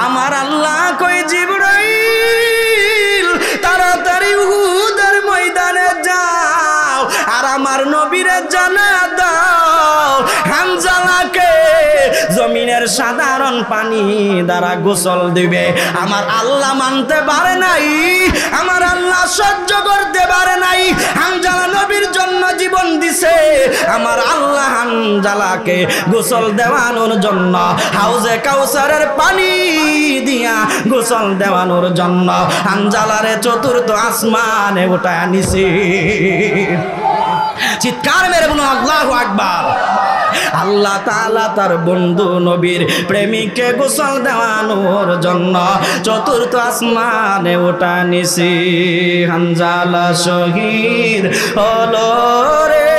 আমার আল্লাহ কই জিবরাইল তাড়াতাড়ি উহুদের ময়দানে যাও আর আমার নবীরে জানা দাও হামজালাকে জমিনের সাধারণ পানি দ্বারা গোসল দিবে। আমার আল্লাহ মানতে পারে নাই, আমার আল্লাহ সহ্য করতে পারে নাই। হামজালা নবীর জন্য জীবন দিছে, আমার আল্লাহ হামজালাকে গোসল দেওয়ানোর জন্য হাউজে কাউসারের পানি দিয়া গোসল দেওয়ানোর জন্য হামজালারে চতুর্থ আসমানে উঠায় নিছে। চিৎকার মেরে বলুন আল্লাহু আকবার। আল্লাহ তাআলা তার বন্ধু নবীর প্রেমিককে গোসল দেওয়ানোর জন্য চতুর্থ আসমানে ওঠা নিছি। হামজালা শহীদ হলো রে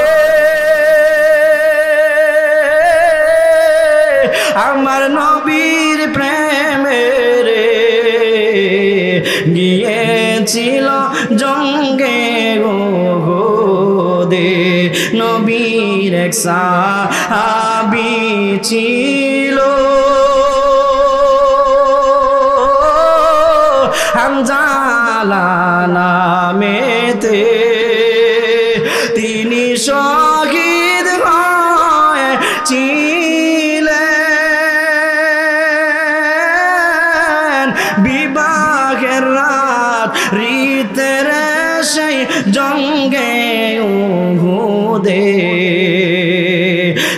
আমার নবীর প্রেমে রে, গিয়েছিল জঙ্গে উহুদে নবীর এক সাহাবী ছিল হামজালা নামেতে, তিনি শহীদ হয়েছিলেন বিবাহের রাত রীতের সেই জঙ্গে উহুদে।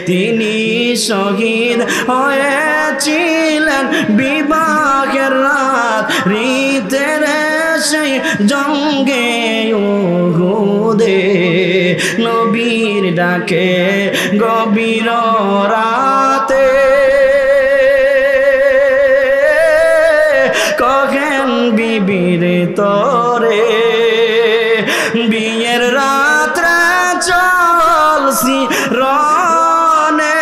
তিনি শহীদ হয়েছিলেন বিবাহের রাত রীতের সেই জঙ্গে উহুদে। নবীর ডাকে গভীর রাতে কহেন বিবির তরে, বিয়ের রাত্রে চলছি রনে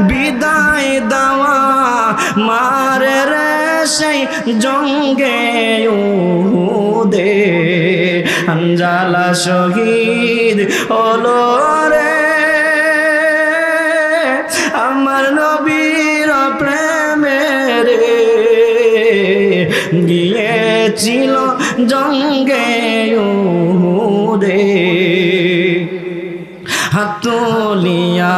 বিদায় দেওয়া মারে রে সেই জঙ্গে উহুদে। হামজালা শহীদ হলো রে আমার নবীর প্রেমে রে, গিয়েছিল জঙ্গে উহুদে। হাত তুলিয়া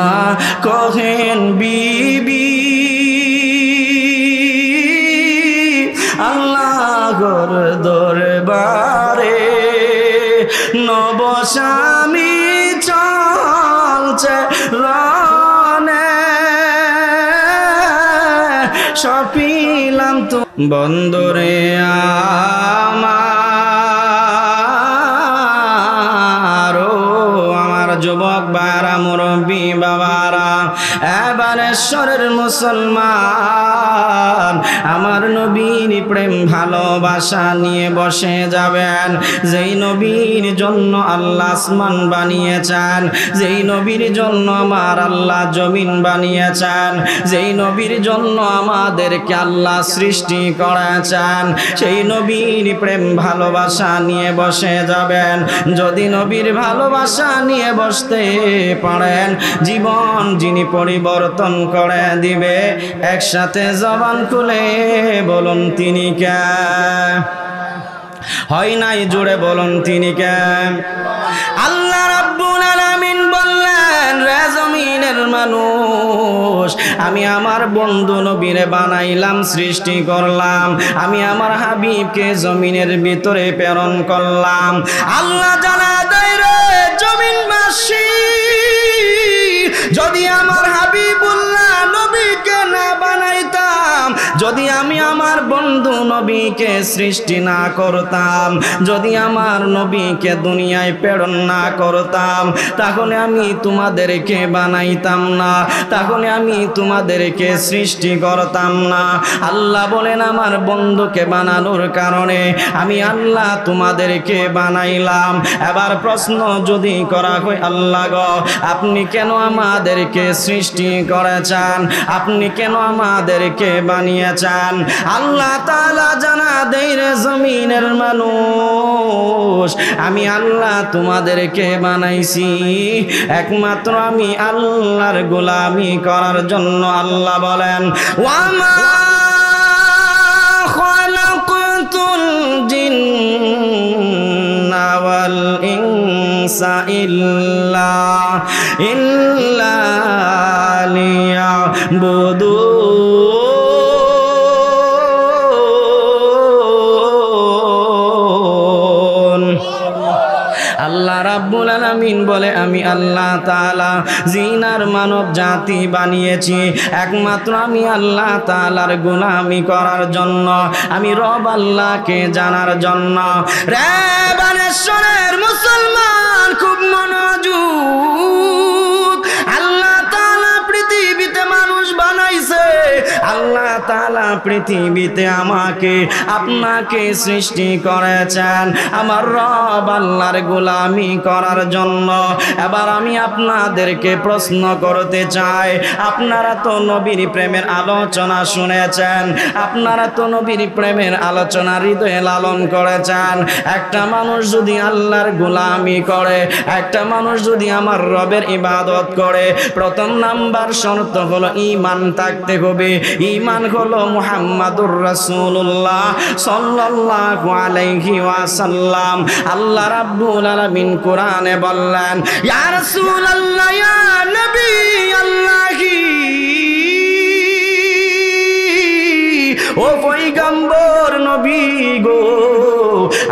কহেন বিবি আল্লাহর দরবারে নবস্বামী চলছে রনে, সপিলাম তো বন্দরে আমার যুবক বারা মুরব্বী বাবারা এবারেশ্বরের মুসলমান আমার নবীর প্রেম ভালোবাসা নিয়ে বসে যাবেন। যেই নবীর জন্য আল্লাহ আসমান বানিয়েছেন, যেই নবীর জন্য আমার আল্লাহ জমিন বানিয়েছেন, যেই নবীর জন্য আমাদেরকে আল্লাহ সৃষ্টি করেছেন, সেই নবীর প্রেম ভালোবাসা নিয়ে বসে যাবেন। যদি নবীর ভালোবাসা নিয়ে বসতে পারেন জীবন যিনি পরিবর্তন করে দিবে, একসাথে জবান খুলে বলুন তিনি কে? হয় নাই জুড়ে বলুন তিনি কে? আল্লাহ রাব্বুল আলামিন বললেন, রে জমিনের মানুষ, আমি আমার বন্ধু নবীরে বানাইলাম, সৃষ্টি করলাম, আমি আমার হাবিবকে জমিনের ভিতরে প্রেরণ করলাম। আল্লাহ জানা দেয় রে জমিনবাসী, যদি আমার হাবিবুল্লাহ নবীকে না বানাইতাম, যদি আমি আমার বন্ধু নবীকে সৃষ্টি না করতাম, যদি আমার নবীকে দুনিয়ায় প্রেরণ না করতাম, তাহলে আমি তোমাদেরকে বানাইতাম না, তাহলে আমি তোমাদেরকে সৃষ্টি করতাম না। আল্লাহ বলেন আমার বন্ধুকে বানানোর কারণে আমি আল্লাহ তোমাদেরকে বানাইলাম। এবার প্রশ্ন যদি করা হয়, আল্লাহ গো আপনি কেন আমাদেরকে সৃষ্টি করেছেন, আপনি কেন আমাদেরকে বানিয়ে দিয়েছেন। আল্লাহ তাআলা জানা দেই রে জমিনের মানুষ, আমি আল্লাহ তোমাদেরকে বানাইছি একমাত্র আমি আল্লাহর গোলামি করার জন্য। আল্লাহ বলেন ওয়ামা খালাকতুল জিন্না ওয়াল ইনসা ইল্লা লিয়াবুদুন। আল্লাহ রাব্বুল আলামিন বলে আমি আল্লাহ তাআলা জিনার মানব জাতি বানিয়েছি একমাত্র আমি আল্লাহ তাআলার গোলামি করার জন্য, আমি রব আল্লাহকে জানার জন্য। রে বানেশ্বরের মুসলমান খুব মনোযোগ, আল্লাহ তাআলা পৃথিবীতে মানুষ বানাইছে, আল্লাহ তাআলা পৃথিবীতে আমাকে আপনাকে সৃষ্টি করেছেন আমার রব আল্লাহর গোলামি করার জন্য। এবার আমি আপনাদেরকে প্রশ্ন করতে চাই, আপনারা তো নবীর প্রেমের আলোচনা শুনেছেন, আপনারা তো নবীর প্রেমের আলোচনা হৃদয়ে লালন করেছেন। একটা মানুষ যদি আল্লাহর গোলামি করে, একটা মানুষ যদি আমার রবের ইবাদত করে, প্রথম নাম্বার শর্ত হলো ঈমান থাকতে হবে। ঈমান হলো মুহাম্মাদুর রাসূলুল্লাহ সাল্লাল্লাহু আলাইহি ওয়াসাল্লাম। আল্লাহ রাব্বুল আলামিন কোরআনে বললেন ইয়া রাসূলুল্লাহ ইয়া নবী আল্লাহি, ও পয়গম্বর নবী গো,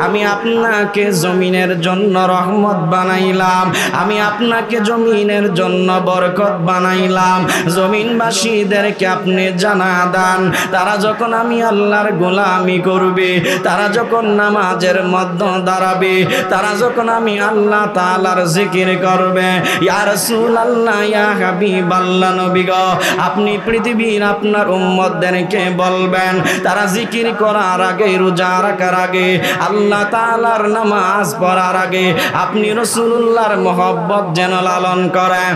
আমি আপনাকে জমিনের জন্য রহমত বানাইলাম, আমি আপনাকে জমিনের জন্য বরকত বানাইলাম। জমিনবাসীদেরকে আপনি জানা দেন, তারা যখন আমি আল্লাহর গোলামি করবে, তারা যখন নামাজের মধ্যে দাঁড়াবে, তারা যখন আমি আল্লাহ তাআলার জিকির করবে, ইয়া রাসূলুল্লাহ ইয়া হাবিবাল্লাহ নবী গো, আপনি পৃথিবীর আপনার উম্মতদেরকে বলবেন তারা জিকির করার আগে, রোজা রাখার আগে, আল্লাহ তাআলার নামাজ পড়ার আগে আপনি রাসূলুল্লাহর মহব্বত যেন লালন করেন।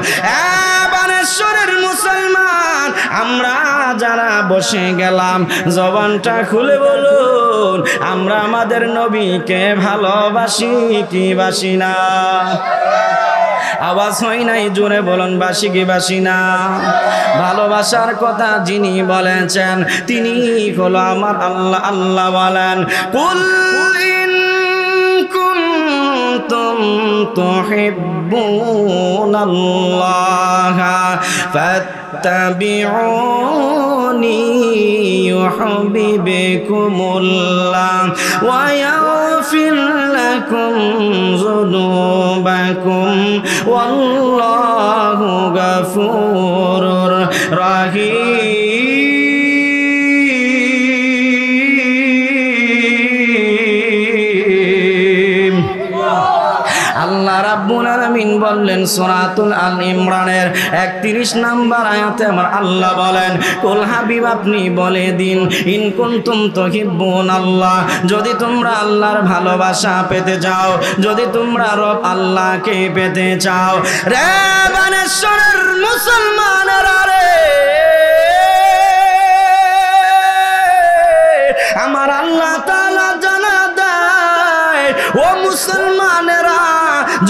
বানেশ্বরের মুসলমান আমরা যারা বসে গেলাম, জবানটা খুলে বলুন আমরা আমাদের নবীকে ভালোবাসি কি বাসি না? আওয়াজ হয় নাই, জোরে বলুন বাসি কি বাসি না? ভালোবাসার কথা যিনি বলেছেন তিনি হলো আমার আল্লাহ। আল্লাহ বলেন কুল ইন কুনতুম তুহিব্বুনাল্লাহ ফাত্তাবিউনি ইউহিব্বুকুমুল্লাহ ওয়া ইয়াগফির লাকুম যুনুবাকুম ওয়াল্লাহু গফুরুর রহিম। আল্লাহ রাব্বুল আলামিন বললেন সূরাতুল আল ইমরানের 31 নম্বর আয়াতে আমার আল্লাহ বলেন কুল হাবিব আপনি বলে দিন ইন কুনতুম তুহিব্বুনাল্লাহ, যদি তোমরা আল্লাহর ভালোবাসা পেতে চাও, যদি তোমরা রব আল্লাহকে পেতে চাও। রে বানেশ্বরের মুসলমানেরা রে, আমার আল্লাহ তাআলা জানা দেয় ও মুসলমানেরা,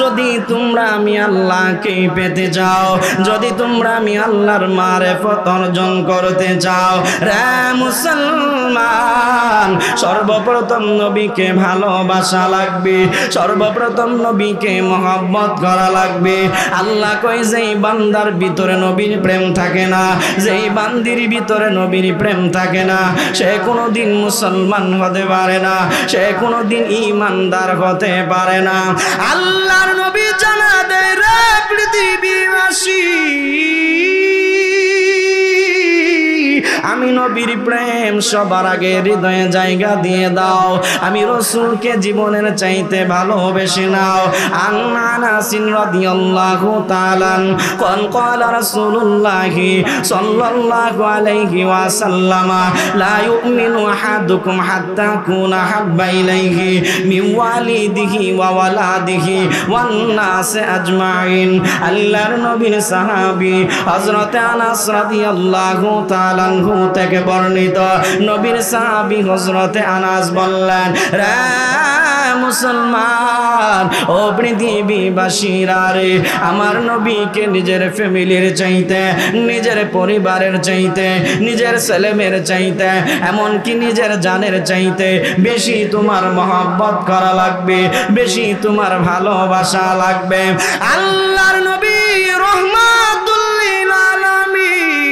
যদি তোমরা আমি আল্লাহকে পেতে চাও, যদি তোমরা আমি আল্লাহর মারিফত অর্জন করতে চাও, রে মুসলমান সর্বপ্রথম নবীকে ভালোবাসা লাগবে, সর্বপ্রথম নবীকে মহব্বত করা লাগবে। আল্লাহ কয় যেই বান্দার ভিতরে নবীর প্রেম থাকে না, যেই বান্দির ভিতরে নবীর প্রেম থাকে না, সে কোনোদিন মুসলমান হতে পারে না, সে কোনোদিন ঈমানদার হতে পারে না। আল্লাহর নবী জানা দেয় রে পৃথিবীবাসী, আমি নবীর প্রেম সবার আগে হৃদয়ে জায়গা দিয়ে দাও, আমি রাসূলকে জীবনের চাইতে ভালোবেসে নাও। আন আনাস রাদিয়াল্লাহু তাআলা কোন ক্বালা রাসূলুল্লাহ সাল্লাল্লাহু আলাইহি ওয়াসাল্লাম লা ইউমিনু আহাদুকুম হাত্তা কুনা হাব্বা ইলাইহি মিন ওয়ালিদিহি ওয়া ওয়ালাদিহি ওয়ান নাস আজমাইন। আল্লাহর নবীর সাহাবী হযরত আনাস রাদিয়াল্লাহু তাআলা থেকে বর্ণিত নবীর সাহাবী হযরতে আনাস বললেন, রে মুসলমান ও পৃথিবীবাসীরা রে, আমার নবীকে নিজের ফ্যামিলির চাইতে, নিজের পরিবারের চাইতে, নিজের ছেলেমেয়ের চাইতে, এমনকি নিজের জানের চাইতে বেশি তোমার মহব্বত করা লাগবে, বেশি তোমার ভালোবাসা লাগবে। আল্লাহর নবী রহমাতুল লিল আলামিন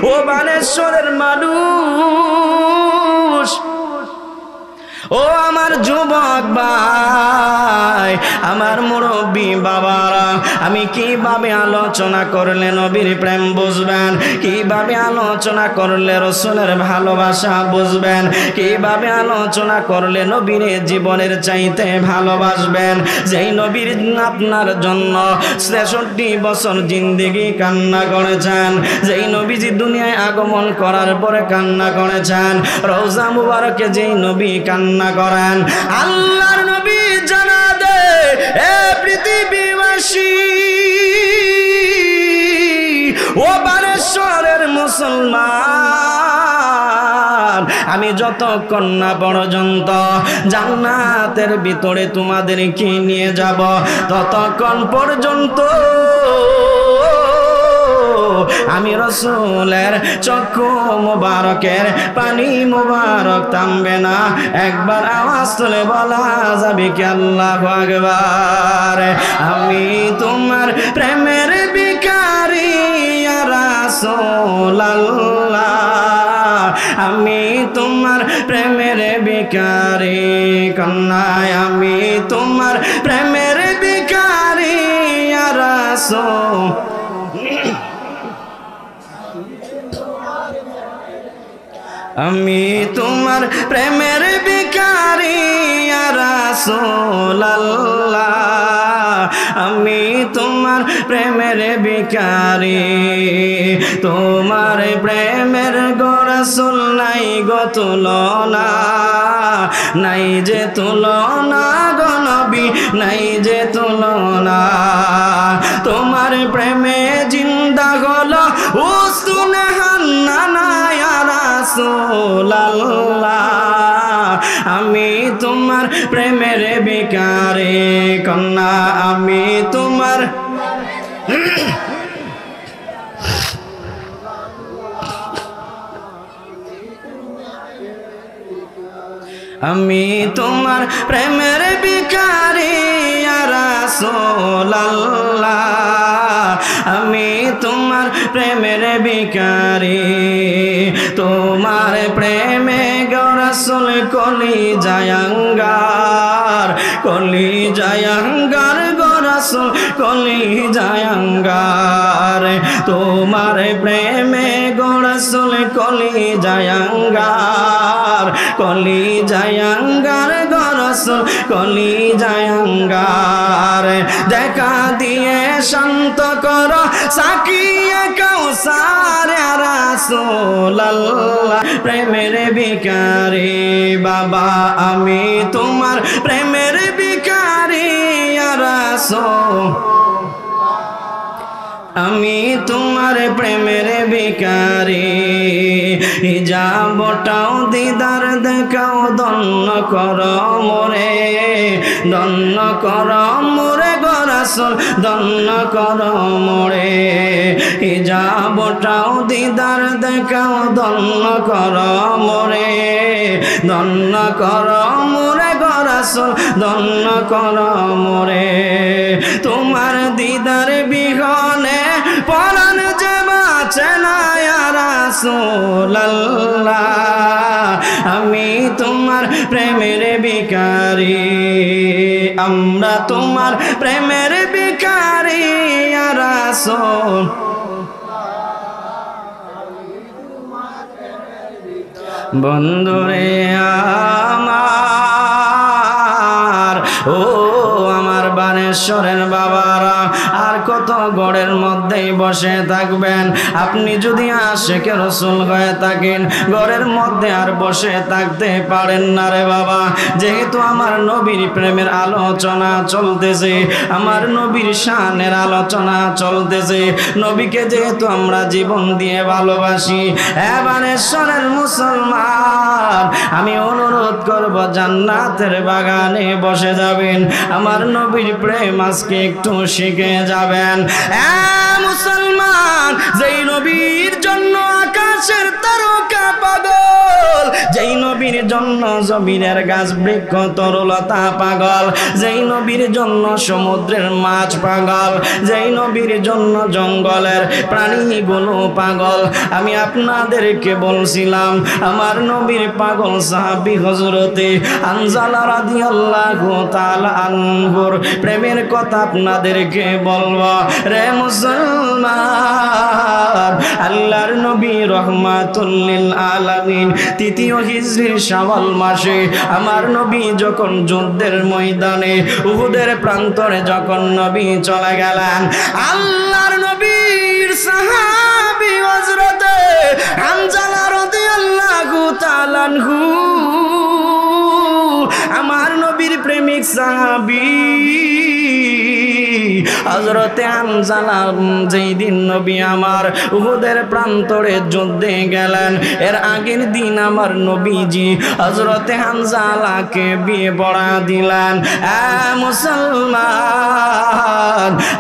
ও বানেশ্বরের মানুষ, ও আমার যুবক ভাই, আমার মুরব্বী বাবারা, আমি কিভাবে আলোচনা করলে নবীর প্রেম বুঝবেন, কিভাবে আলোচনা করলে রসুলের ভালোবাসা বুঝবেন, কিভাবে আলোচনা করলে নবীর জীবনের চাইতে ভালোবাসবেন, যেই নবীর আপনার জন্য ৬৩ বছর জিন্দেগি কান্না করেছেন, যেই নবীজি দুনিয়ায় আগমন করার পরে কান্না করেছেন, রওজা মুবারকে যেই নবী কান্না করেন। আল্লাহর নবী জানা দে এ পৃথিবীবাসী, ও বানেশ্বরের মুসলমান, আমি যতক্ষণ না পর্যন্ত জান্নাতের ভিতরে তোমাদেরকে নিয়ে যাব, ততক্ষণ পর্যন্ত আমি রসুলের চক্ষু মুবারকের পানি মুবারক থামবে না। একবার আওয়াজ তুলে বলা যাবে কি আল্লাহু আকবার। আমি তোমার প্রেমের ভিখারি ইয়া রাসূলুল্লাহ, আমি তোমার প্রেমের ভিখারি কন্যায়, আমি তোমার প্রেমের ভিখারি ইয়া রাসূল, আমি তোমার প্রেমের ভিখারি ইয়া রাসূলুল্লাহ, আমি তোমার প্রেমের ভিখারি, তোমার প্রেমের গো রাসূল নাই গো তুলনা, নাই যে তুলনা গো নবী, নাই যে তুলনা, তোমার প্রেমে জিন্দা হলো উস্তুনে হান্নানা ইয়া রাসূলুল্লাহ, আমি তোমার প্রেমের ভিখারি কন্যা, আমি তোমার আমি তোমার প্রেমের ভিখারি ইয়া রাসূলুল্লাহ, আমি তোমার প্রেমের ভিখারি, তোমার প্রেমে গো রাসূল কলি জায়াঙ্গার, কলি জায়াঙ্গার গো রাসূল কলি জায়াঙ্গার, তোমার প্রেমে গো রাসূল কলি জায়াঙ্গার, কলি জায়াঙ্গার গো রাসূল কলি জায়াঙ্গার, দেখা দিয়ে শান্ত করো সাকিয়ে কাউসার ইয়া রাসূলুল্লাহ, প্রেমের ভিখারি বাবা, আমি তোমার প্রেমের ভিখারি ইয়া রাসূল, আমি তোমার প্রেমের ভিখারি, হিজাবটাও দিদার দেখাও, ধন্য কর মোরে, ধন্য কর মোরে গো রাসূল, ধন্য কর মোরে, হিজাবটাও দিদার দেখাও, ধন্য কর মোরে, ধন্য কর মোরে গো রাসূল, ধন্য কর মোরে, তোমার দিদার বিহনে পরাণ যে বাঁচে না ইয়া রাসূলুল্লাহ, আমি তোমার প্রেমের ভিখারি, আমরা তোমার প্রেমের ভিখারি ইয়া রাসূল, বন্ধুরে আমার, ও আমার বানেশ্বরের বাবারা, আর কত ঘরের মধ্যেই বসে থাকবেন? আপনি যদি আশিকে রাসূল হয়ে থাকেন ঘরের মধ্যে আর বসে থাকতে পারেন না রে বাবা। যেহেতু আমার নবীর প্রেমের আলোচনা চলতেছে, আমার নবীর শানের আলোচনা চলতেছে, নবীকে যেহেতু আমরা জীবন দিয়ে ভালোবাসি, বানেশ্বরের মুসলমান আমি অনুরোধ করব জান্নাতের বাগানে বসে যাবেন, আমার নবীর প্রেম আজকে একটু শিখে যাবেন। মুসলমান, যেই নবীর জন্য আকাশের তারকা পাগল, যেই নবীর জন্য জমিনের গাছ বৃক্ষ তরুলতা পাগল, যেই নবীর জন্য সমুদ্রের মাছ পাগল, যেই নবীর জন্য জঙ্গলের প্রাণীগুলো পাগল, আমি আপনাদেরকে বলছিলাম আমার নবীর পাগল সাহাবী হযরতে হানজালা রাদিয়াল্লাহু তাআলা আনহুর প্রেমের কথা আপনাদেরকে বলবো। রে মুসলমান, আল্লাহর নবী রহমাতুল লিল আলামিন তৃতীয় হিজরির শাওয়াল মাসে আমার নবী যখন যুদ্ধের ময়দানে উহুদের প্রান্তরে যখন নবী চলে গেলেন, আল্লাহর নবীর সাহাবী হযরতে হানজালা রাদিয়াল্লাহু তাআলা আনহু আমার নবীর প্রেমিক সাহাবী হযরতে হানজালা যেই দিন নবী আমার উহুদের প্রান্তরে যুদ্ধে গেলেন, এর আগের দিন আমার নবীজি হযরতে হানজালাকে বিয়ে পড়া দিলেন। মুসলমান,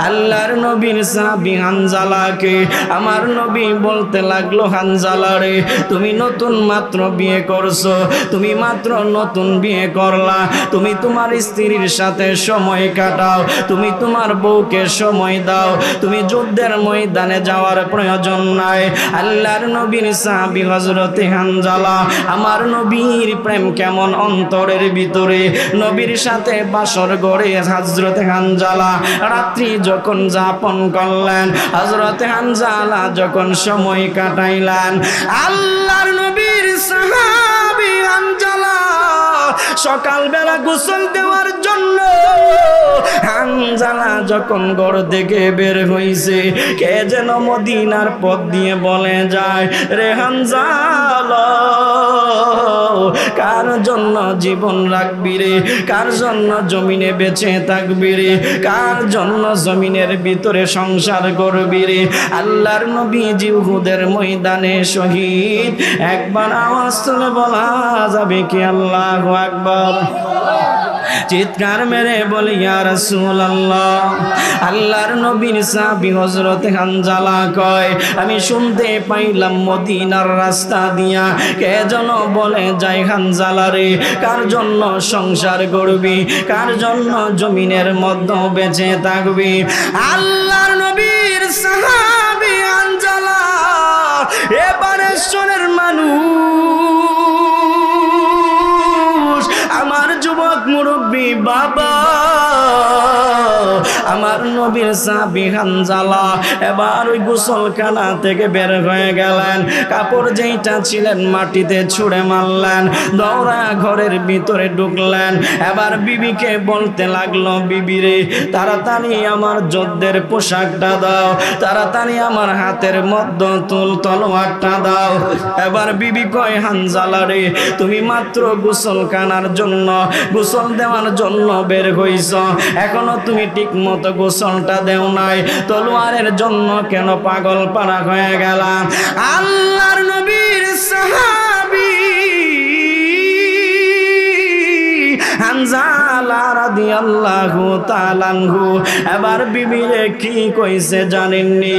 আল্লাহর নবীর সাহাবী হানজালাকে আমার নবী বলতে লাগলো, হানজালা রে, তুমি নতুন মাত্র বিয়ে করছো, তুমি মাত্র নতুন বিয়ে করলা, তুমি তোমার স্ত্রীর সাথে সময় কাটাও, তুমি তোমার বউকে সময় দাও, তুমি যুদ্ধের ময়দানে যাওয়ার প্রয়োজন নাই। আল্লাহর নবীর সাহাবী হযরতে হানজালা আমার নবীর প্রেম কেমন অন্তরের ভিতরে, নবীর সাথে বাসর গড়ে হযরতে হানজালা রাত্রি যখন যাপন করলেন, হযরতে হানজালা যখন সময় কাটাইলেন, আল্লাহর নবীর সাহাবী হানজালা সকালবেলা গোসল দেওয়ার জন্য হানজালা যখন ঘর থেকে বের হইছে, কে যেন মদিনার পথ দিয়ে বলে যায়, রে হানজালা কার জন্য জীবন রাখবি রে, কার জন্য জমিনে বেঁচে থাকবি রে, কার জন্য জমিনের ভিতরে সংসার করবি রে? আল্লাহর নবীজি উহুদের ময়দানে শহীদ। একবার আওয়াজ তুলে বলা যাবে কি আল্লাহু আকবার? চিৎকার মেরে বলি ইয়া রাসূলুল্লাহ। আল্লাহর নবীর সাহাবী হযরতে হানজালা কয়, আমি শুনতে পাইলাম মদিনার রাস্তা দিয়া কে যেন বলে যায়, হানজালা রে, কার জন্য সংসার করবি, কার জন্য জমিনের মধ্যে বেঁচে থাকবি? আল্লাহর নবীর সাহাবী হানজালা এবারে শোনের মানুষ, আমার যুবক মুরব্বী বাবা, আমার নবীর সাহাবী হানজালা এবার ওই গোসলখানা থেকে বের হয়ে গেলেন, কাপড় যেইটা ছিলেন মাটিতে ছুঁড়ে মারলেন, দৌড়া ঘরের ভিতরে ঢুকলেন, এবার বিবিকে বলতে লাগলো, বিবি রে, তাড়াতাড়ি আমার যুদ্ধের পোশাকটা দাও, তাড়াতাড়ি আমার হাতের মধ্যে তলোয়ারটা দাও। এবার বিবি কয়, হানজালা রে, তুমি মাত্র গোসলখানার জন্য গোসল দেওয়ার জন্য বের হইছ, এখনো তুমি ঠিক মতো গোসলটা দেও নাই, তলোয়ারের জন্য কেন পাগল পারা হয়ে গেলাম? আল্লাহর নবীর সাহাবী হানজালা রাদিয়াল্লাহু তাআলা আনহু এবার বিবিরে কি কইছে জানেননি?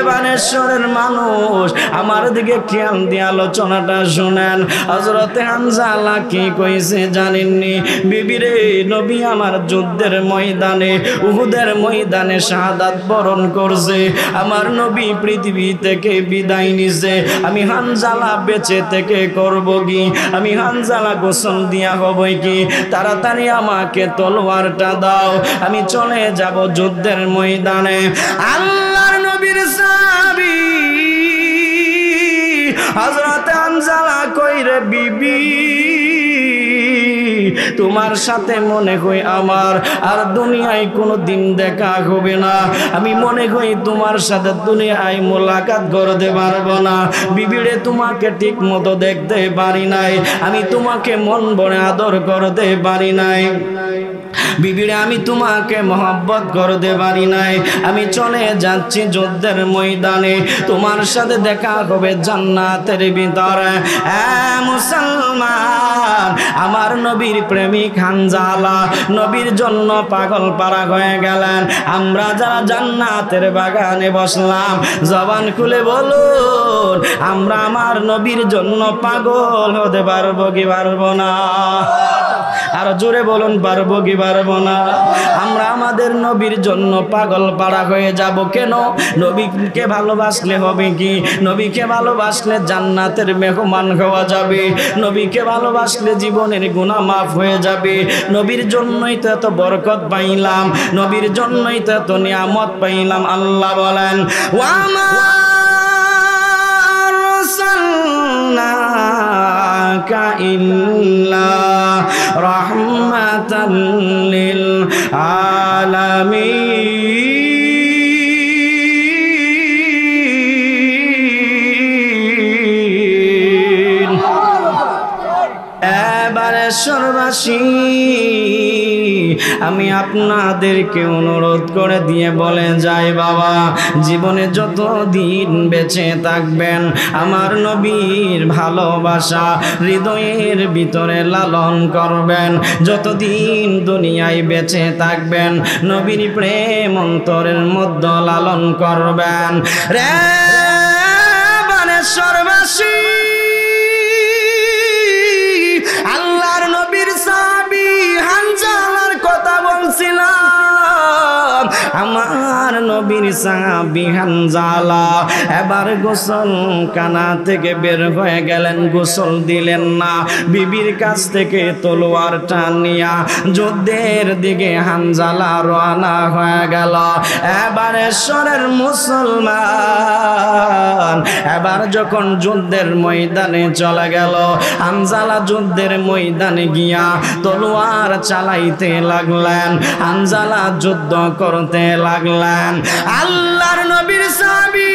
বানেশ্বরের মানুষ আমার দিকে খেয়াল দিয়ে আলোচনাটা শুনেন। হযরতে হানজালা কি কইছে জানেননি? বিবিরে, নবী আমার যুদ্ধের ময়দানে উহুদের ময়দানে শাহাদাত বরণ করছে, আমার নবী পৃথিবী থেকে বিদায় নিছে, আমি হানজালা বেঁচে থেকে করব কি? আমি হানজালা গোসল দিয়া হব কি? তাড়াতাড়ি আমাকে তলোয়ারটা দাও, আমি চলে যাব যুদ্ধের ময়দানে। আল্লাহর নবীর সাহাবী হযরতে হানজালা কইরে, বিবি তোমার তোমার সাথে মনে হয় আমার আর দুনিয়ায় কোনো দিন দেখা হবে না। আমি মনে হয় তোমার সাথে দুনিয়ায় মোলাকাত করতে পারবো না। বিবিরে তোমাকে ঠিক মতো দেখতে পারি নাই, আমি তোমাকে মন ভরে আদর করতে পারি নাই। বিবিরে আমি তোমাকে মহব্বত করতে পারি নাই। আমি চলে যাচ্ছি যুদ্ধের ময়দানে, তোমার সাথে দেখা হবে জান্নাতের ভিতরে। মুসলমান, আমার নবীর প্রেমিক হানজালা নবীর জন্য পাগল পারা হয়ে গেলেন। আমরা যারা জান্নাতের বাগানে বসলাম, জবান খুলে বলুন, আমরা আমার নবীর জন্য পাগল হতে পারবো কি পারবো না? আর জোরে বলুন, পারবো কি পারবো না? আমরা আমাদের নবীর জন্য পাগল পাড়া হয়ে যাব কেন? নবীকে ভালোবাসলে হবে কি? নবীকে ভালোবাসলে জান্নাতের মেহমান হওয়া যাবে। নবীকে ভালোবাসলে জীবনের গুনাহ মাফ হয়ে যাবে। নবীর জন্যই তো এত বরকত পাইলাম, নবীর জন্যই তো এত নিয়ামত পাইলাম। আল্লাহ বলেন, ওয়ামা আরসালনাকা ইল্লা রাহমাতাল লিল আলামিন। এবারে সর্বাসী আমি আপনাদেরকে অনুরোধ করে দিয়ে বলে যাই, বাবা জীবনে যত দিন বেঁচে থাকবেন আমার নবীর ভালোবাসা হৃদয়ের ভিতরে লালন করবেন। যতদিন দুনিয়ায় বেঁচে থাকবেন নবীর প্রেম অন্তরের মধ্যে লালন করবেন। রে বানেশ্বরবাসী, আল্লাহর নবীর সাহাবী হানজালার কথা বলছিলাম। আমার নবীর সাহাবী হানজালা এবার গোসল খানা থেকে বের হয়ে গেলেন, গোসল দিলেন না। বিবির কাছ থেকে তলোয়ারটা নিয়া যুদ্ধের দিকে হানজালা রওনা হয়ে গেল। এবারে শহরের মুসলমান, এবার যখন যুদ্ধের ময়দানে চলে গেল, হানজালা যুদ্ধের ময়দানে গিয়া তলোয়ার চালাইতে লাগলেন, হানজালা যুদ্ধ করতে লাগলেন। আল্লাহর নবীর সাহাবী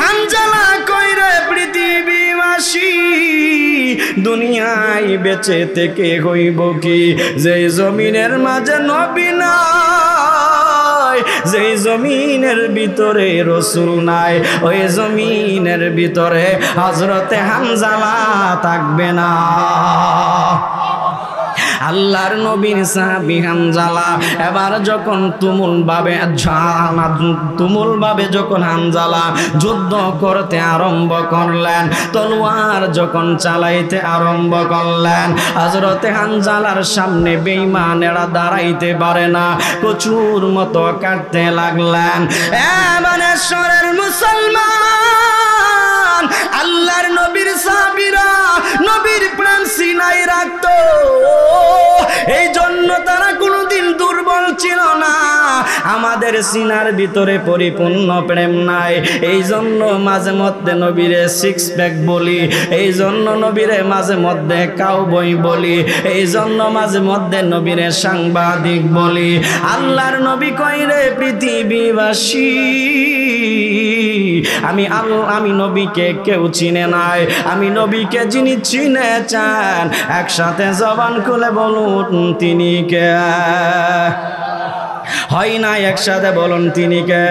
হানজালা কইরে পৃথিবীবাসী দুনিয়ায় বেঁচে থেকে হইব কি? যে জমিনের মাঝে নবী নাই, যে জমিনের ভিতরে রাসূল নাই, ওই জমিনের ভিতরে হযরতে হানজালা থাকবে না। আল্লাহর নবীর সাহাবী হানজালা এবার যখন তুমুলভাবে যখন হানজালা যুদ্ধ করতে আরম্ভ করলেন, তলোয়ার যখন চালাইতে আরম্ভ করলেন, হযরতে হানজালার সামনে বেঈমানেরা দাঁড়াইতে পারে না, কচুর মতো কাটতে লাগলেন। বানেশ্বরের মুসলমান, আল্লাহর নবীর সাহাবীরা নবীর প্রেম সিনায় রাখতো, এই জন্য তারা কোনোদিন দুর্বল ছিল না। আমাদের সিনার ভিতরে পরিপূর্ণ প্রেম নাই, এই জন্য মাঝে মধ্যে নবীরে সিক্স প্যাক বলি, এই জন্য নবীরে মাঝে মধ্যে কাউবয় বলি, এই জন্য মাঝে মধ্যে নবীরে সাংবাদিক বলি। আল্লাহর নবী কইরে পৃথিবীবাসী আমি নবীকে কেউ চিনে নাই, আমি নবীকে যিনি চিনেছেন একসাথে জবান খুলে বলুন তিনি কে? হয় না, একসাথে বলুন তিনি কে?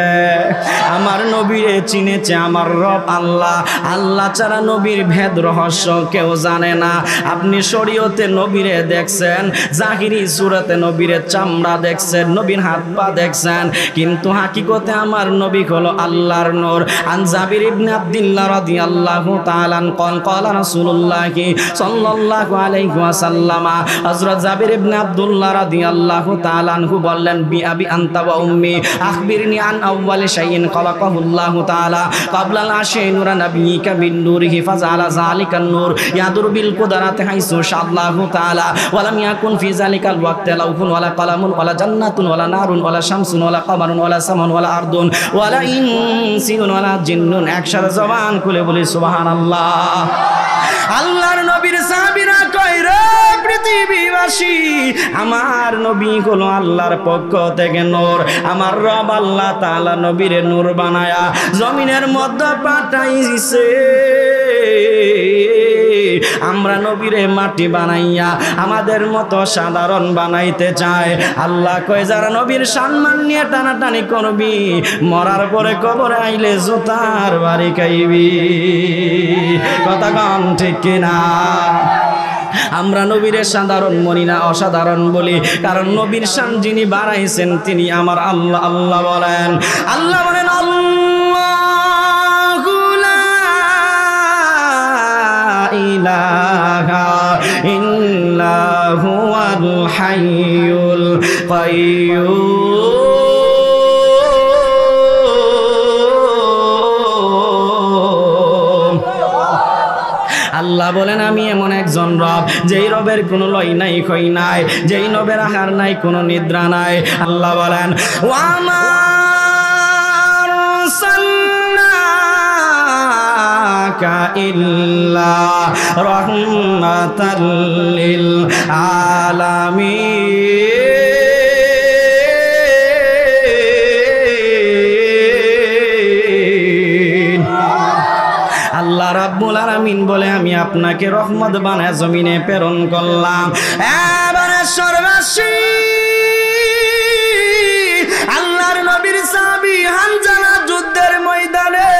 আমার নবীরে চিনেছে আমার রব আল্লাহ। আল্লাহ ছাড়া নবীর ভেদ রহস্য কেউ জানে না। আপনি শরীয়তে নবীরে দেখছেন, জাহিরি সূরাতে নবীরে চামড়া দেখছেন, নবীর হাত পা দেখছেন, কিন্তু হাকিকতে আমার নবী হলো আল্লাহর নূর। আন জাবির ইবনে আব্দুল্লাহ রাদিয়াল্লাহু তাআলা قال قال رسول الله সাল্লাল্লাহু আলাইহি ওয়াসাল্লাম, হযরত জাবির ইবনে আব্দুল্লাহ রাদিয়াল্লাহু তাআলা আনহু বললেন, বিআবি আনতা ওয়া উম্মি আখবিরনি আন আউওয়ালি শাইইন খালাকাহুল্লাহু তাআলা ক্বাবলা আশি নূরা নাবিয়িকা মিন নূরিহি ফাজালা যালিকান নূর ইয়াদুর বিল কুদরাতি হাইসু শাআল্লাহু তাআলা ওয়া লাম ইয়াকুন ফি যালিকাল ওয়াক্তি লাউহুন ওয়ালা কালামুন ওয়ালা জান্নাতুন ওয়ালা নারুন ওয়ালা শামসুন ওয়ালা কমারুন ওয়ালা সামাউন ওয়ালা আরদুন ওয়ালা ইনসিন ওয়ালা জিন্নুন। একসাথে জবান খুলে বলি সুবহানাল্লাহ। আল্লাহর নবীর সাহাবীরা কয় রে পৃথিবীবাসী, আমার নবী হলো আল্লাহর পক্ষ থেকে নূর। আমার রব আল্লাহ তাআলা নবীরে নূর বানায়া জমিনের মধ্যে পাঠাইছে। আমরা নবীরে মাটি বানাইয়া আমাদের মতো সাধারণ বানাইতে চায়। আল্লাহ কয় যারা নবীর সম্মান নিয়ে টানাটানি করবি, মরার পরে কবরে আইলে জুতার বাড়ি খাইবি। কথা কন ঠিক কিনা? আমরা নবীরে সাধারণ মনি না, অসাধারণ বলি, কারণ নবীর শান যিনি বাড়াইছেন তিনি আমার আল্লাহ। আল্লাহ বলেন, আল্লাহ বলেন আল্লাহু লা ইলাহা ইল্লা হুয়াল হাইয়ুল কাইয়্যুম। আল্লাহ বলেন আমি এমন একজন রব, যেই রবের কোনো লয় নাই ক্ষয় নাই, যেই রবের আহার নাই কোনো নিদ্রা নাই। আল্লাহ বলেন ওয়ামা আরসালনাকা ইল্লা রাহমাতাল লিল আলামিন। আল্লাহ রাব্বুল আলামিন বলে আমি আপনাকে রহমত বানায় জমিনে প্রেরণ করলাম। এবারে সর্ববাসী আল্লাহর নবীর সাহাবী হানজালা যুদ্ধের ময়দানে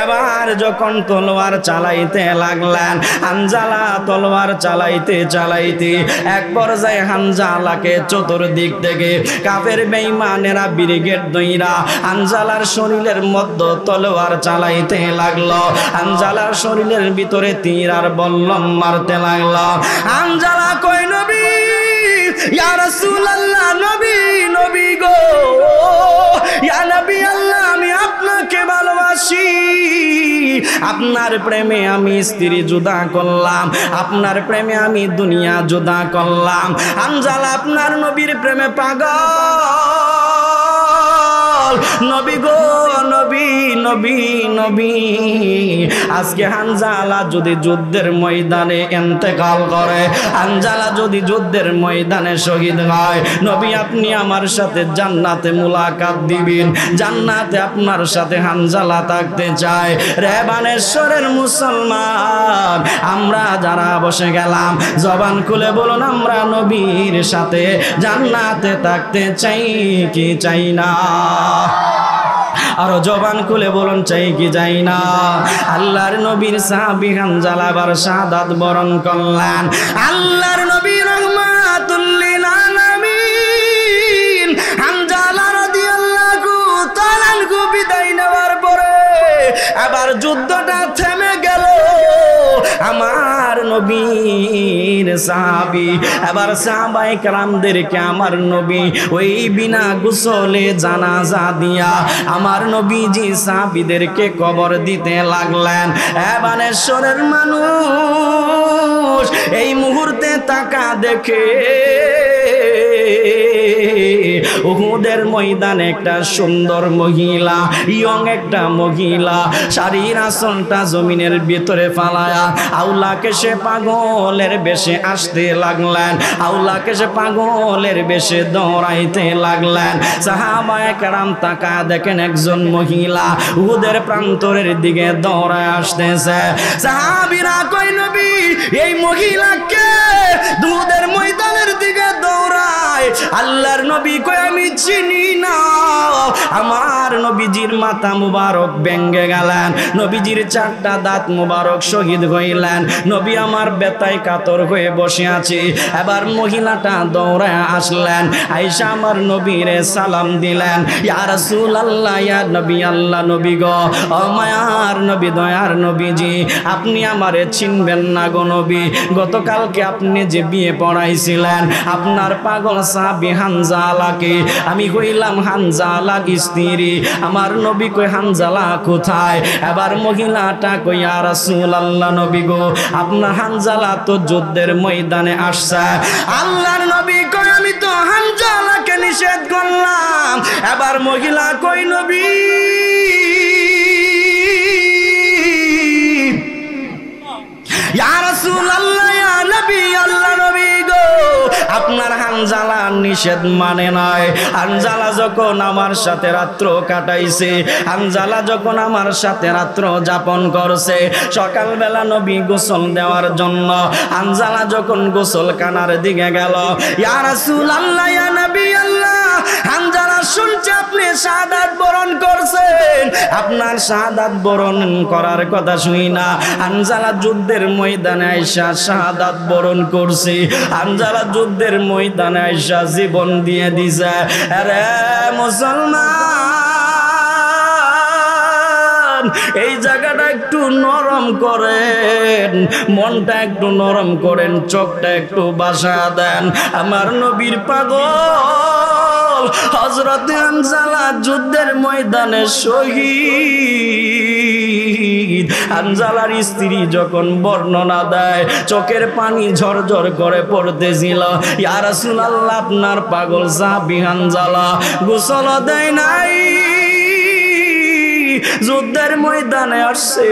এবার যখন তলোয়ার চালাইতে লাগলেন, হানজালা তলোয়ার চালাইতে চালাইতে এক পর্যায়ে হানজালাকে চতুর্দিক থেকে কাফের বেঈমানেরা ব্রিগেড দইরা হানজালার শরীরের মধ্যে তলোয়ার চালাইতে লাগলো। হানজালার শরীরের ভিতরে তীর আর বল্লম মারতে লাগলো। হানজালা কই নবী, ইয়া রাসূলুল্লাহ, নবী নবী গো, ইয়া নবী আল্লাহ, আমি আপনাকে ভালোবাসি। আপনার প্রেমে আমি স্ত্রী জুদা করলাম, আপনার প্রেমে আমি দুনিয়া জুদা করলাম। হানজালা আপনার নবীর প্রেমে পাগল। নবী গো, নবী নবী নবী। আজকে হানজালা যদি যুদ্ধের ময়দানে ইন্তেকাল করে, হানজালা যদি যুদ্ধের ময়দানে শহীদ হয়, নবী আপনি আমার সাথে জান্নাতে মুলাকাত দিবেন। জান্নাতে আপনার সাথে হানজালা থাকতে চায়। রে বানেশ্বরের মুসলমান, আমরা যারা বসে গেলাম জবান খুলে বলুন আমরা নবীর সাথে জান্নাতে থাকতে চাই কি চাই না? আরো জবান খুলে বলুন চাই কি চাই না? আল্লাহর নবীর সাহাবী হানজালা বার শাহাদাত বরণ করলেন। আল্লাহর নবী রাহমাতুল লিল আলামিন হানজালা রাদিয়াল্লাহু তাআলা আনহু বিদায় নেওয়ার পরে আবার যুদ্ধটা থেমে গেল। আমার নবীর সাহাবী এবার সাহাবায়ে কেরামদেরকে আমার নবী ওই বিনা গোসলে জানাজা দিয়া আমার নবীজি সাহাবীদেরকে কবর দিতে লাগলেন। বানেশ্বরের মানুষ এই মুহূর্তে তাকা দেখে উহুদের ময়দানে একটা সুন্দর মহিলা, ইয়ং একটা মহিলা শাড়ির আঁচলটা জমিনের ভিতরে ফালায়া আউলাকে সে পাগলের বেশে আসতে লাগলেন, আউলাকে সে পাগলের বেশে দৌড়াইতে লাগলেন। সাহাবায়ে কেরাম তাকা দেখেন একজন মহিলা উহুদের প্রান্তরের দিকে দৌড়ায় আসতেছে। সাহাবীরা কই নবী এই মহিলাকে উহুদের ময়দানের দিকে দৌড়ায়। আল্লাহর নবী কই আমি চিনি না। আমার নবীজির মাথা মুবারক ভেঙে গেলেন, নবীজির চারটা দাঁত মুবারক শহীদ হইলেন। নবী আমার বেতায় কাতর হয়ে বসে আছি। এবার মহিলাটা দৌড়ায় আসলেন, আয়েশা আমার নবীরে সালাম দিলেন, ইয়া রাসূলুল্লাহ, ইয়া নবী আল্লাহ নবী গো, ও মায়ার নবী, দয়ার নবীজি, আপনি আমারে চিনবেন না গো নবী। গতকালকে আপনি যে বিয়ে পড়াইছিলেন আপনার পাগল সাহাবী হানজালাকে, আমি কইলাম হানজালা স্ত্রী, আমার নবী কই হানজালা কোথায়? এবার মহিলাটা কই ইয়া রাসূলুল্লাহ নবী গো, আপনার হানজালা তো যুদ্ধের ময়দানে আসছে। আল্লাহর নবী কই আমি তো হানজালাকে নিষেধ করলাম। এবার মহিলা কই নবী ইয়া রাসূলুল্লাহ, ইয়া নবী আল্লাহ, নিষেধ মানে নাই। হানজালা যখন আমার সাথে রাত্র কাটাইছে, হানজালা যখন আমার সাথে রাত্র যাপন করছে, সকালবেলা নবী গোসল দেওয়ার জন্য হানজালা যখন গোসলখানার দিকে গেল, ইয়া রাসূলুল্লাহ, ইয়া নবী আল্লাহ, হানজালা শুনছে আপনি শাহাদাত বরণ করছেন। আপনার শাহাদাত বরণ করার কথা শুনি না, হানজালা যুদ্ধের ময়দানে আইসা শাহাদাত বরণ করছে। হানজালা যুদ্ধের ময়দানে আইসা জীবন দিয়ে দিছে। আরে মুসলমান, এই জায়গাটা একটু নরম করেন, মনটা একটু নরম করেন, চোখটা একটু বাসা দেন। আমার নবীর পাগল হযরত হানজালা যুদ্ধের ময়দানে শহীদ। হানজালার স্ত্রী যখন বর্ণনা দেয়, চোখের পানি ঝরঝর করে পড়তেছিল। ইয়া রাসূলুল্লাহ, আপনার পাগল সাহাবী হানজালা গোসল দেয় নাই, যুদ্ধের ময়দানে আসছে।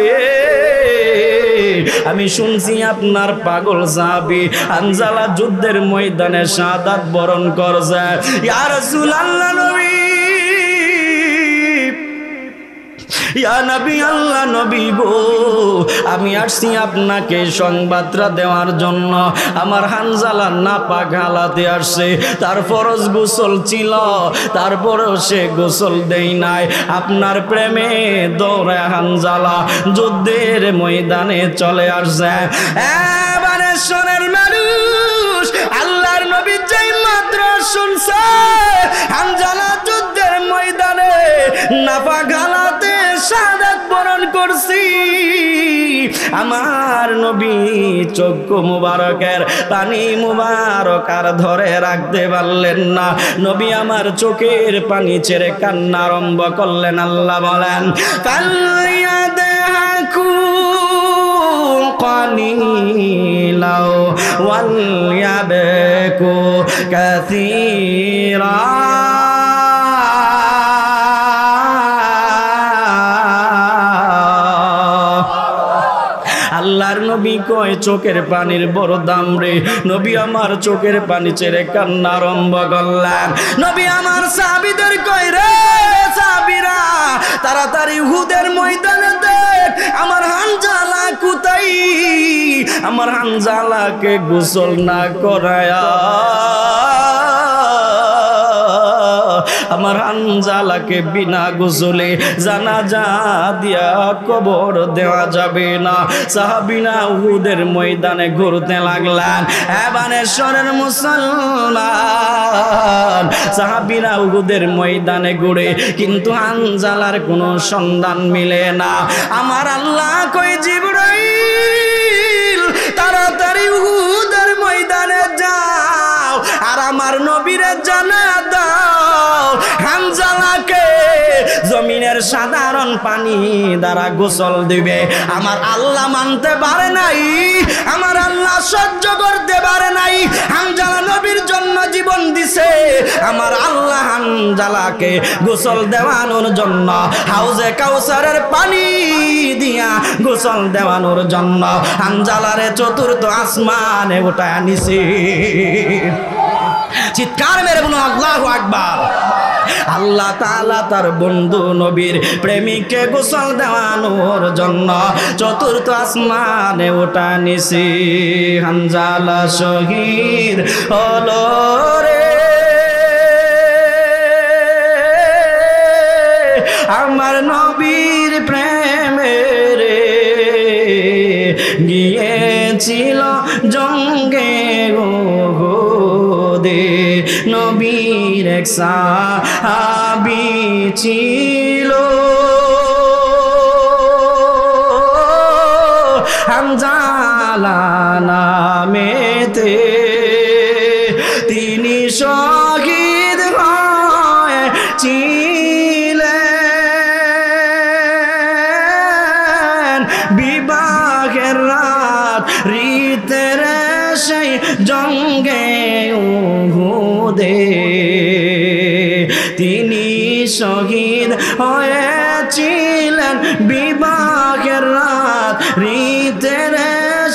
আমি শুনছি আপনার পাগল সাহাবী হানজালা যুদ্ধের ময়দানে শাহাদাত বরণ করছে। ইয়া রাসূলুল্লাহ, নবী, ইয়া নবী আল্লাহ, নবী গো, আমি আসছি আপনাকে সংবাদটা দেওয়ার জন্য। আমার হানজালা নাপাক হালাতে আসছে, তার ফরজ গোসল ছিল, তারপরেও সে গোসল দেই নাই। আপনার প্রেমে দৌড়ে হানজালা যুদ্ধের ময়দানে চলে আসছে। এবারে শোনেন মানুষ, আল্লাহর নবী যেই মাত্র শুনছে হানজালা যুদ্ধের ময়দানে নাপাক হালাতে শাহাদাত বরণ করছি, আমার নবী চক্ষু মুবারকের পানি মুবারক আর ধরে রাখতে পারলেন না। নবী আমার চোখের পানি ছেড়ে কান্না আরম্ভ করলেন। আল্লাহ বলেন, কালিয়াদহাকু কালিলাও ওয়ালয়াবকু কাসীরা। আল্লাহর নবী কয়, চোখের পানির বড় দাম রে। নবী আমার চোখের পানি ছেড়ে কান্না আরম্ভ করলেন। নবী আমার সাহাবীদের কয়, রে সাহাবীরা, তাড়াতাড়ি উহুদের ময়দানে দেখ আমার হানজালা কোথায়। আমার হানজালাকে গোসল না করায়া, আমার হানজালাকে বিনা গোসলে জানাজা দিয়া কবর দেওয়া যাবে না। সাহাবীরা উহুদের ময়দানে ঘুরতে লাগলেন। বানেশ্বরের মুসলমান, সাহাবীরা উহুদের ময়দানে ঘুরে কিন্তু হানজালার কোনো সন্ধান মিলে না। আমার আল্লাহ কই, জিবরাইল তাড়াতাড়ি উহুদের ময়দানে যাও আর আমার নবীরে জানা দাও হানজালাকে জমিনের সাধারণ পানি দ্বারা গোসল দিবে। আমার আল্লাহ মানতে পারে নাই, আমার আল্লাহ সহ্য করতে পারে নাই। হানজালা নবীর জন্য জীবন দিছে, আমার আল্লাহ হানজালাকে গোসল দেওয়ানোর জন্য হাউজে কাউসারের পানি দিয়া গোসল দেওয়ানোর জন্য হানজালারে চতুর্থ আসমানে উঠায় আনিছে। চিৎকার মেরে বলুন আল্লাহু আকবার। আল্লাহ তাআলা তার বন্ধু নবীর প্রেমিককে গোসল দেওয়ানোর জন্য চতুর্থ আসমানে উঠা নিছি। হানজালা শহীদ হলো রে, আমার নবীর প্রেমে রে, গিয়েছিল জঙ্গে উহুদে। নবীর এক সাহাবী ছিল হানজালা নামেতে, তিনি শহীদ হয়েছিলেন বিবাহের রাত রীতের সেই জঙ্গে উহুদে। তিনি শহীদ হয়েছিলেন বিবাহের রাত রীতের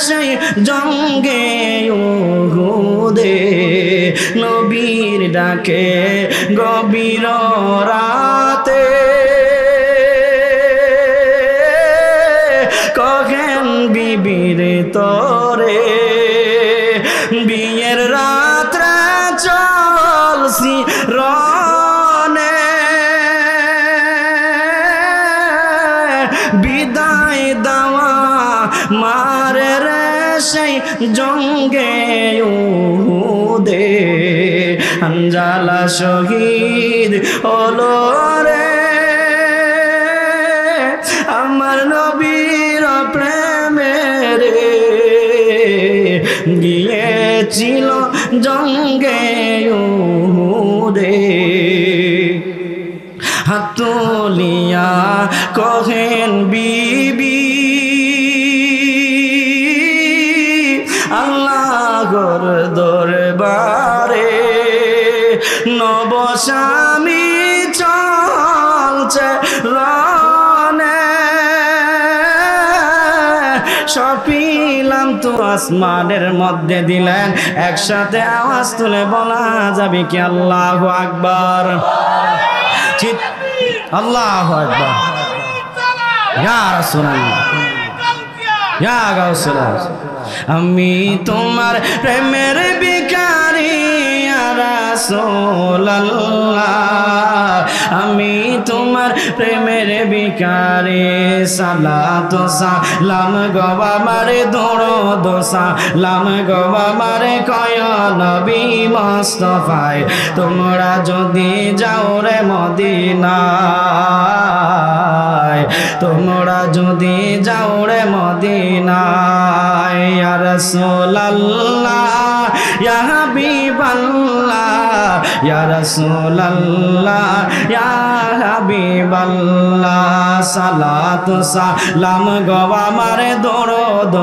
সেই জঙ্গে উহুদে। নবী নবীর ডাকে গভীর রাতে কহেন বিবির তরে বিয়ের রাত্রে চলছি রনে বিদায় দেওয়া মারে রে সেই জঙ্গে উহুদে হানজালা শহীদ হলো রে আমার নবীর প্রেমের গিয়েছিল জঙ্গে উহুদে হাত তুলিয়া কহেন বিবি আল্লাহর দরবারে নবস্বামী চলছে রনে সপিলাম তো আসমানের মধ্যে দিলেন একসাথে আওয়াজ তুলে বলা যাবে কি আল্লাহু আকবার আল্লাহু আকবার ইয়া রাসূলুল্লাহ ইয়া গাউসুল্লাহ আমি তোমার প্রেমের ভিখারি ইয়া রাসূলুল্লাহ আমি তোমার প্রেমের ভিখারি সালাত সালাম গো আমারে দরুদ সালাম গো আমারে কয় নবী মুস্তাফায় তোমরা যদি যাও রে মদিনায় তোমরা যদি যাও রে মদিনায় ইয়া রাসূলুল্লাহ ইয়া হাবিবাল্লাহ ইয়া রাসূলুল্লাহ ইয়া হাবিবাল্লাহ সালাত সালাম গো আমারে দরুদ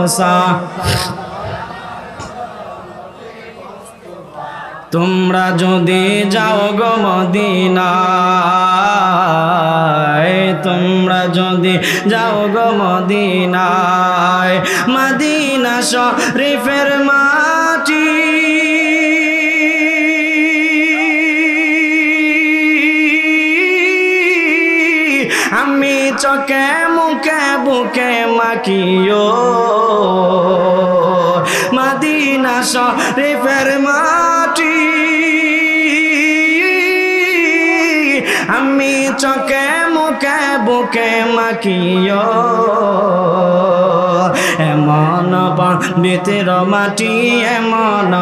তোমরা যদি যাও গো মদিনায় তোমরা যদি যাও গো মদিনায় মদিনা শরীফের মাটি আমি চোখে মুখে বুকে মাখিও মদিনা শরীফের মাটি আমি চোখে মুখে বুকে মাখিও এমন পবিত্র মাটি এমন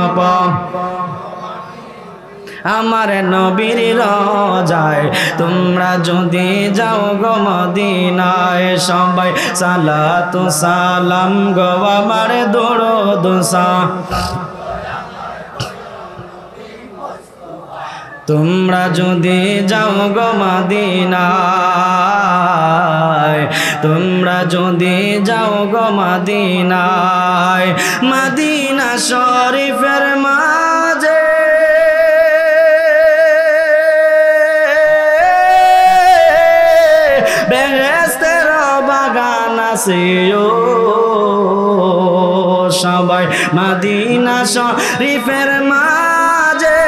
আমার নবীর রোজায় তোমরা যদি যাও গো মদিনায় সবাই সালাত সালাম গো আমার দরুদ তোমরা যদি যাও গো মদিনায় তোমরা যদি যাও গো মদিনায় মদিনা শরীফের মাঝে বেহেশতের বাগান আছে সবাই মদিনা শরীফের মাঝে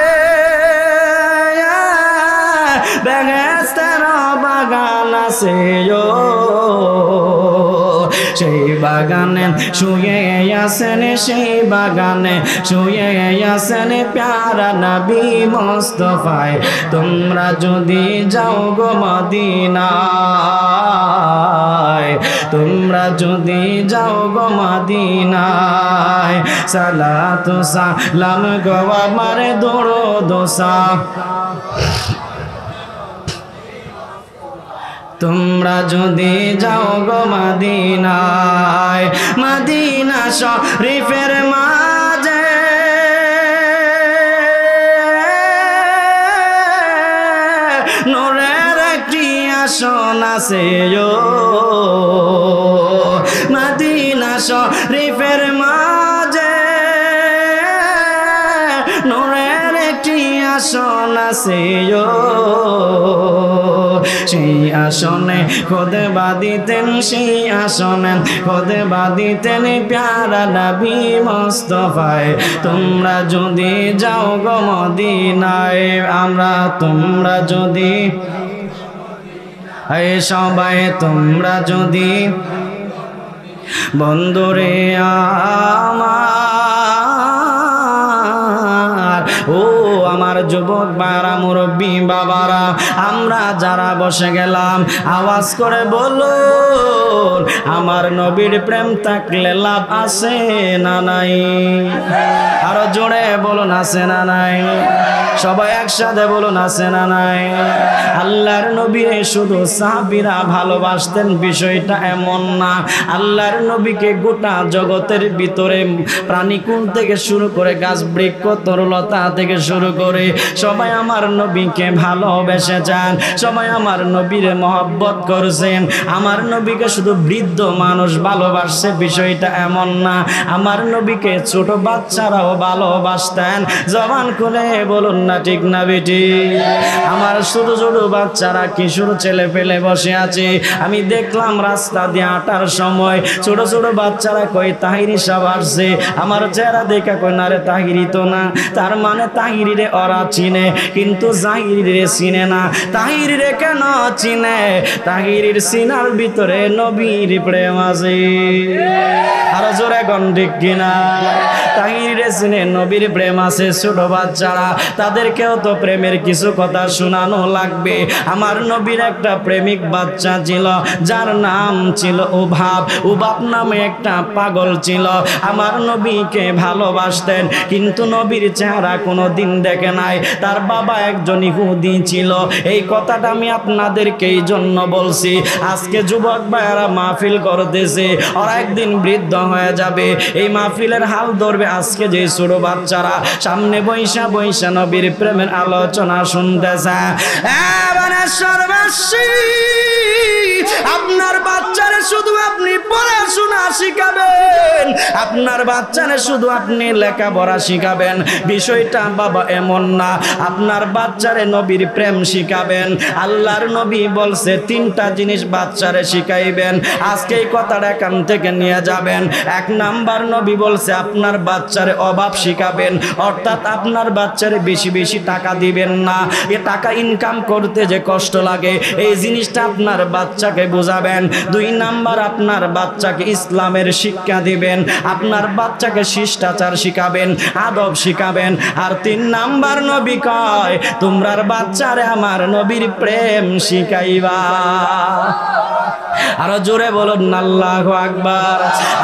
বেহেশতের বাগান আছে সেই বাগানে শুয়ে আছেন সেই বাগানে শুয়ে আছেন প্যারা নবী মুস্তাফায় তোমরা যদি যাও গো মদিনায় তোমরা যদি যাও গো মদিনায় সালাত সালাম গো আমার দরুদ তোমরা যদি যাও গো মদিনায় মদিনা শরীফের মাঝে নূরের একটি আসন আছে মদিনা শরীফের মাঝে নূরের একটি আসন আছে সেই আসনে খুতবা দিতেন, সেই আসনে খুতবা দিতেন প্যারা নবী মুস্তাফায়। তোমরা যদি যাও গো মদিনায়, তোমরা যদি সবাই তোমরা যদি বন্ধুরে আমার, ও আমার যুবক বারা, মুরব্বী বাবারা, আমরা যারা বসে গেলাম আওয়াজ করে বলুন, আমার নবীর প্রেম থাকলে লাভ আছে না নাই? আরো জোরে বলুন, আছে না নাই? সবাই একসাথে বলুন, আছে না নাই? আল্লাহর নবীরে শুধু সাহাবীরা ভালোবাসতেন বিষয়টা এমন না। আল্লাহর নবীকে গোটা জগতের ভিতরে প্রাণীকুল থেকে শুরু করে গাছ বৃক্ষ তরুলতা থেকে শুরু করে সবাই আমার নবীকে ভালোবেসে যান, সবাই আমার নবীরে মহব্বত করছেন। আমার নবীকে শুধু বৃদ্ধ মানুষ ভালোবাসছে বিষয়টা এমন না, আমার নবীকে ছোট বাচ্চারাও ভালোবাসতেন। জবান খুলে বলুন না ঠিক না বেটি? আমার ছোট ছোট বাচ্চারা কিশোর ছেলে পেলে বসে আছে, আমি দেখলাম রাস্তা দিয়ে হাঁটার সময় ছোট ছোট বাচ্চারা কই তাহিরি সাহেব আসছে, আমার চেহারা দেখা কই না রে তাহিরি তো না। তার মানে তাহিরিরে ওরা চিনে কিন্তু জাহিরিরে চিনে না। তাহিরিরে কেন চিনে? তাহিরির সিনার ভিতরে নবীর প্রেম আছে। আরো জোরে কোন ঠিক কিনা? তাহিরিরে চিনে, নবীর প্রেম আছে। ছোট বাচ্চারা তাদেরকেও তো প্রেমের কিছু কথা শোনানো লাগবে। আমার নবীর একটা প্রেমিক বাচ্চা ছিল যার নাম ছিল উবাব। উবাব নামে একটা পাগল ছিল, আমার নবীকে ভালোবাসতেন কিন্তু নবীর চেহারা কোনো দিন দেখে নাই। তার বাবা একজন ইহুদি ছিল। এই কথাটা আমি আপনাদেরকে এই জন্য বলছি, আজকে যুবক ভাইয়েরা মাহফিল করতেছে, ওরা একদিন বৃদ্ধ হয়ে যাবে, এই মাহফিলের হাল ধরবে আজকে যে ছোট বাচ্চারা সামনে বৈশা বৈশা নবীর প্রেমের আলোচনা শুনতেছে। আপনার বাচ্চারে শুধু আপনি পড়াশোনা শিখাবেন, আপনার বাচ্চারে শুধু আপনি লেখাপড়া শিখাবেন বিষয়টা বাবা এমন না। আপনার বাচ্চারে নবীর প্রেম শিখাবেন। আল্লাহর নবী বলছে তিনটা জিনিস বাচ্চারে শিখাইবেন। আজকে এই কথাটা এখান থেকে নিয়ে যাবেন। এক নাম্বার, নবী বলছে আপনার বাচ্চারে অভাব শিখাবেন, অর্থাৎ আপনার বাচ্চারে বেশি বেশি টাকা দিবেন না। এ টাকা ইনকাম করতে যে কষ্ট লাগে এই জিনিসটা আপনার বাচ্চাকে বোঝাবেন। দুই নাম্বার, আপনার বাচ্চাকে ইসলামের শিক্ষা দিবেন, আপনার বাচ্চাকে শিষ্টাচার শিখাবেন, আদব শিখাবেন। আর তিন নাম্বার, নবী কয় তোমরার বাচ্চারে আমার নবীর প্রেম শিখাইবা। আরো জোরে বলুন আল্লাহু আকবার।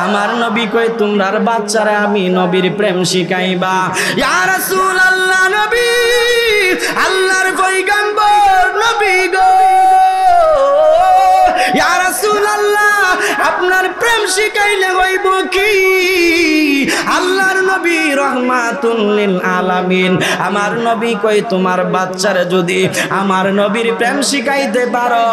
আমার নবী কই তোমরার বাচ্চারে আমি নবীর প্রেম শিখাইবা। ইয়া রাসূলুল্লাহ, নবী আল্লাহর পয়গম্বর নবী গো, ইয়া রাসূলুল্লাহ আপনার প্রেম শিখাইলে হইব কি? আল্লাহর নবী রহমাতুল লিল আলামিন। আমার নবী কই তোমার বাচ্চারে যদি আমার নবীর প্রেম শিখাইতে পারো,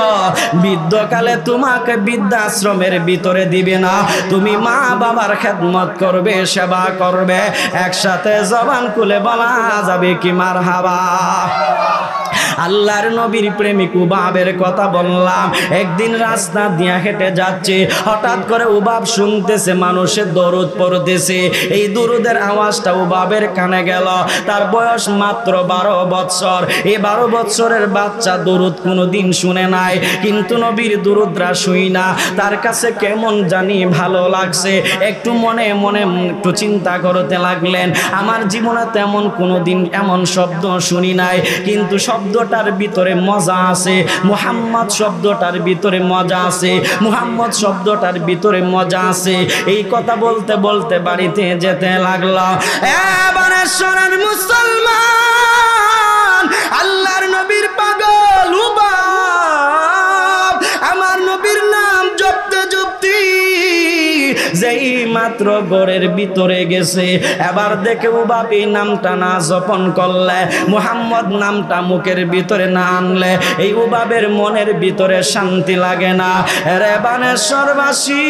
বৃদ্ধকালে তোমাকে বৃদ্ধাশ্রমের ভিতরে দিবে না, তুমি মা বাবার খেদমত করবে, সেবা করবে। একসাথে জবান খুলে বলা যাবে কি মারহাবা? আল্লাহর নবীর প্রেমিক উবাবের কথা বললাম। একদিন রাস্তা দিয়ে হেঁটে যাচ্ছে, হঠাৎ করে উবাব শুনতেছে মানুষের দরুদ পড়তেছে। এই দরুদের আওয়াজটা উবাবের কানে গেল। তার বয়স মাত্র 12 বৎসর। এই 12 বৎসরের বাচ্চা দরুদ কোনোদিন শুনে নাই, কিন্তু নবীর দরুদরা শুই না। তার কাছে কেমন জানি ভালো লাগছে। একটু মনে মনে একটু চিন্তা করতে লাগলেন, আমার জীবনে তেমন কোনোদিন এমন শব্দ শুনি নাই, কিন্তু শব্দটার ভিতরে মজা আছে। মুহাম্মদ শব্দটার ভিতরে মজা আছে, মুহাম্মদ শব্দটার ভিতরে মজা আছে। এই কথা বলতে বলতে বাড়িতে যেতে লাগলো। এবারে শোনেন মুসলমান, আল্লাহর নবীর পাগল উবাব আমার নবীর নাম জপতে জপতে যেই মাত্র ঘরের ভিতরে গেছে, এবার দেখে উবাব এই নামটা না জপন করলে, মুহাম্মদ নামটা মুখের ভিতরে না আনলে এই উবাবের মনের ভিতরে শান্তি লাগে না। রে বানেশ্বরবাসী,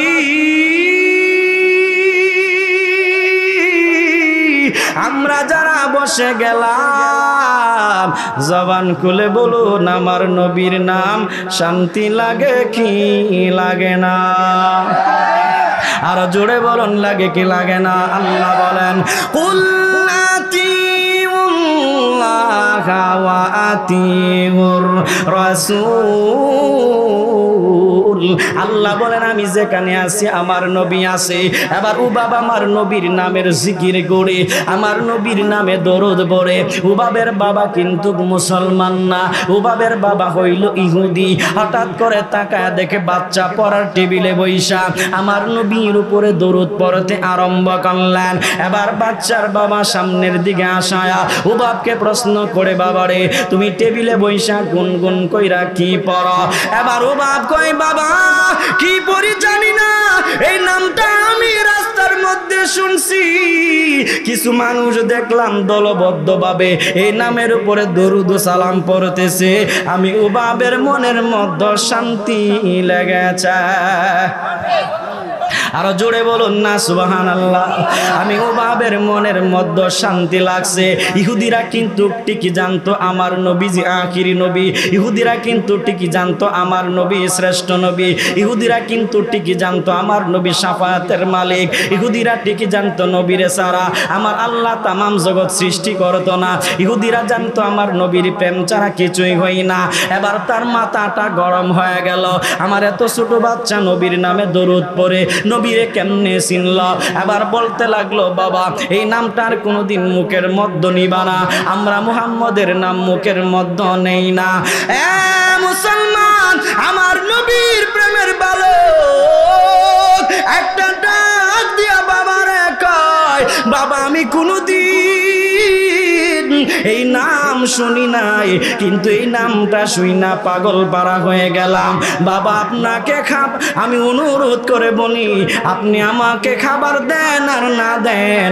আমরা যারা বসে গেলাম নাম, জবান খুলে বলুন আমার নবীর নাম। শান্তি লাগে কি লাগে না? আর জোরে বলুন লাগে কি লাগে না? আল্লাহ বলেন কুল আতিউল্লাহ ওয়া আতিউর রাসূল। আল্লাহ বলেন আমি যেখানে আছি আমার নবী আছে। এবার উবাব আমার নবীর নামের জিকির করে, আমার নবীর নামে দরুদ পড়ে। উবাবের বাবা কিন্তু মুসলমান না, উবাবের বাবা হইল ইহুদি। হঠাৎ করে তাকায় দেখে বাচ্চা পড়ার টেবিলে বইসা আমার নবীর উপরে দরুদ পড়তে আরম্ভ করলেন। এবার বাচ্চার বাবা সামনের দিকে আসায়া উবাবকে প্রশ্ন করে, বাবারে তুমি টেবিলে বইসা গুনগুন কইরা কি পড়ো? এবার উবাব কই, বাবা কি পড়ি জানি না, এই নামটা আমি রাস্তার মধ্যে শুনছি, কিছু মানুষ দেখলাম দলবদ্ধভাবে এই নামের উপরে দরুদ সালাম পড়তেছে। আমি উবাবের মনের মধ্যে শান্তি লেগেছে। আরো জোরে বলুন না সুবহানাল্লাহ। আমি উবাবের মনের মধ্যে শান্তি লাগছে। ইহুদিরা কিন্তু ঠিকই জানতো আমার নবীজি আখিরি নবী, ইহুদিরা কিন্তু ঠিকই জানতো আমার নবী শ্রেষ্ঠ নবী, ইহুদিরা কিন্তু ঠিকই জানতো আমার নবী শাফায়াতের মালিক, ইহুদিরা ঠিকই জানতো নবীরে ছাড়া আমার আল্লাহ তামাম জগৎ সৃষ্টি করতো না, ইহুদিরা জানতো আমার নবীর প্রেম ছাড়া কিছুই হই না। এবার তার মাথাটা গরম হয়ে গেল। আমার এত ছোট বাচ্চা নবীর নামে দরুদ পড়ে নবীরে কেমনে চিনল? এবার বলতে লাগলো, বাবা এই নামটার কোনোদিন মুখের মধ্যে নিবা না, আমরা মুহাম্মদের নাম মুখের মধ্যে নেই না। এ মুসলমান, আমার নবীর প্রেমের বালক একটা ডাক দিয়া বাবারে কয়, বাবা আমি কোনোদিন এই নাম শুনি নাই, কিন্তু এই নামটা শুই না পাগল পারা হয়ে গেলাম। বাবা আপনাকে আমি অনুরোধ করে বলি, আপনি আমাকে খাবার দেন আর না দেন,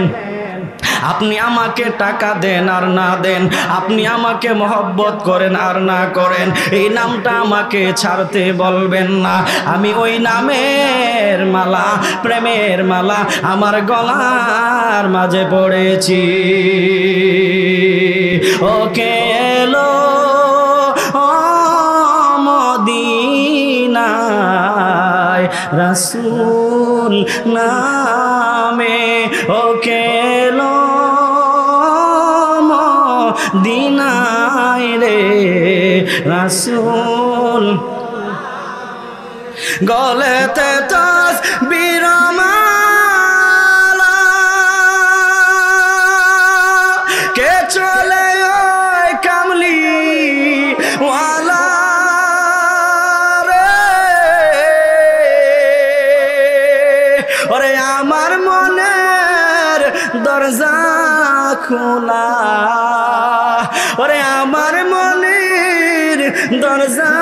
আপনি আমাকে টাকা দেন আর না দেন, আপনি আমাকে মহব্বত করেন আর না করেন, এই নামটা আমাকে ছাড়তে বলবেন না। আমি ওই নামের মালা, প্রেমের মালা আমার গলার মাঝে পড়েছি। ওকে এলো মদিনায় রাসূল নামে, ওকে এলো মদিনায় রে রাসূল, গলেতে তাসবির মালা, কে চলে ওই কামলি ওয়ালা রে, ওরে আমার মনের দরজা খোলা, ওরে আমার মনের দরজা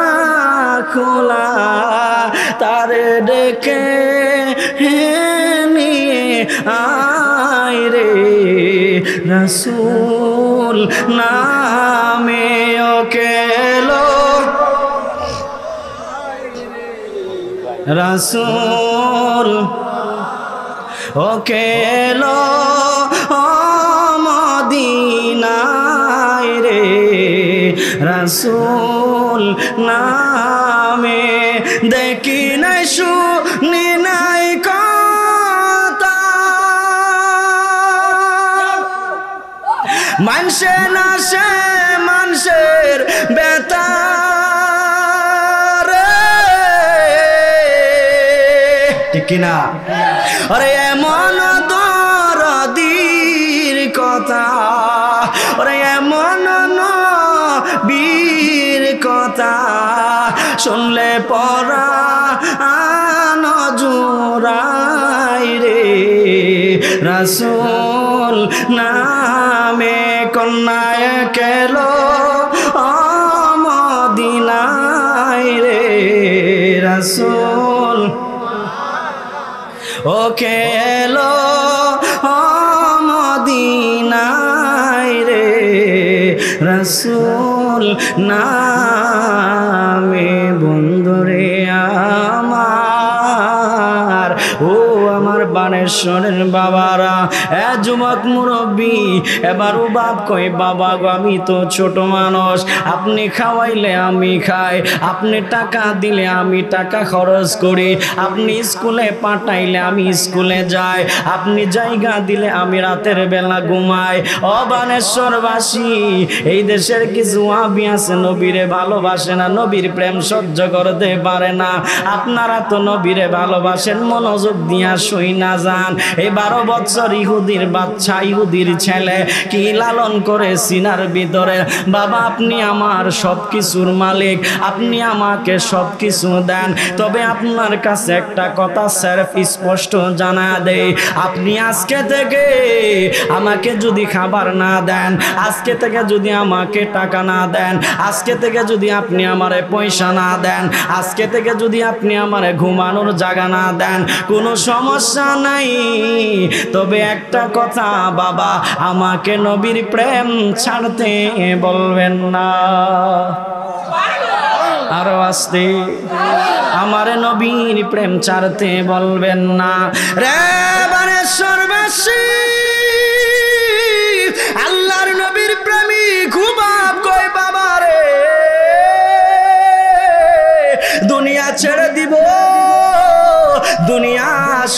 খোলা, তারে ডেকে নিয়ে আয় রে রাসূল নামে, ওকে এলো রাসূল, ওকে এলো মদিনায় রে রাসূল নামে, দেখি নাই শুনি নাই কথা, মানসে না সে মানুষের বেতা রে, ঠিক কিনা? আরে এমন দরদির কথা, ওরে এমন নবীর কথা শুনলে পরাণ জুড়াই রে রাসূল নামে, কন্যায় কেলো মদিনায় রে রাসূল, ওকে এলো মদিনায় রে রাসূল নামে। বন্ধুরে আমার, ও আমার বানেশ্বরের বাবারা, এ যুবক মুরব্বী, এবার বাপ কই বাবা গো আমি তো ছোট মানুষ, আপনি খাওয়াইলে আমি খাই, আপনি টাকা দিলে আমি টাকা খরচ করি, আপনি স্কুলে পাঠাইলে আমি স্কুলে যাই, আপনি জায়গা দিলে আমি রাতের বেলা ঘুমাই। ও বানেশ্বরবাসী, এই দেশের কিছু ওয়াহাবি আছে নবীরে ভালোবাসে না, নবীর প্রেম সহ্য করতে পারে না। আপনারা তো নবীরে ভালোবাসেন, মনোযোগ দিয়া শুই না যান। এই 12 বছর ইহুদির বাচ্চা, ইহুদির ছেলে কি লালন করে সিনার ভিতরে, বাবা আপনি আমার সব কিছুর মালিক, আপনি আমাকে সব কিছু দেন, তবে আপনার কাছে একটা কথা স্যারফ স্পষ্ট জানা দেই, আপনি আজকে থেকে আমাকে যদি খাবার না দেন, আজকে থেকে যদি আমাকে টাকা না দেন, আজকে থেকে যদি আপনি আমারে পয়সা না দেন, আজকে থেকে যদি আপনি আমারে ঘুমানোর জায়গা না দেন, কোনো সমস্যা নাই, তবে একটা কথা বাবা, আমাকে নবীর প্রেম ছাড়তে বলবেন না। আরো আসতে, আমার নবীর প্রেম ছাড়তে বলবেন না। রে বানেশ্বরবাসী, আল্লাহর নবীর প্রেমিক বাপ কই বাবা রে, দুনিয়া ছেড়ে দিব, দুনিয়া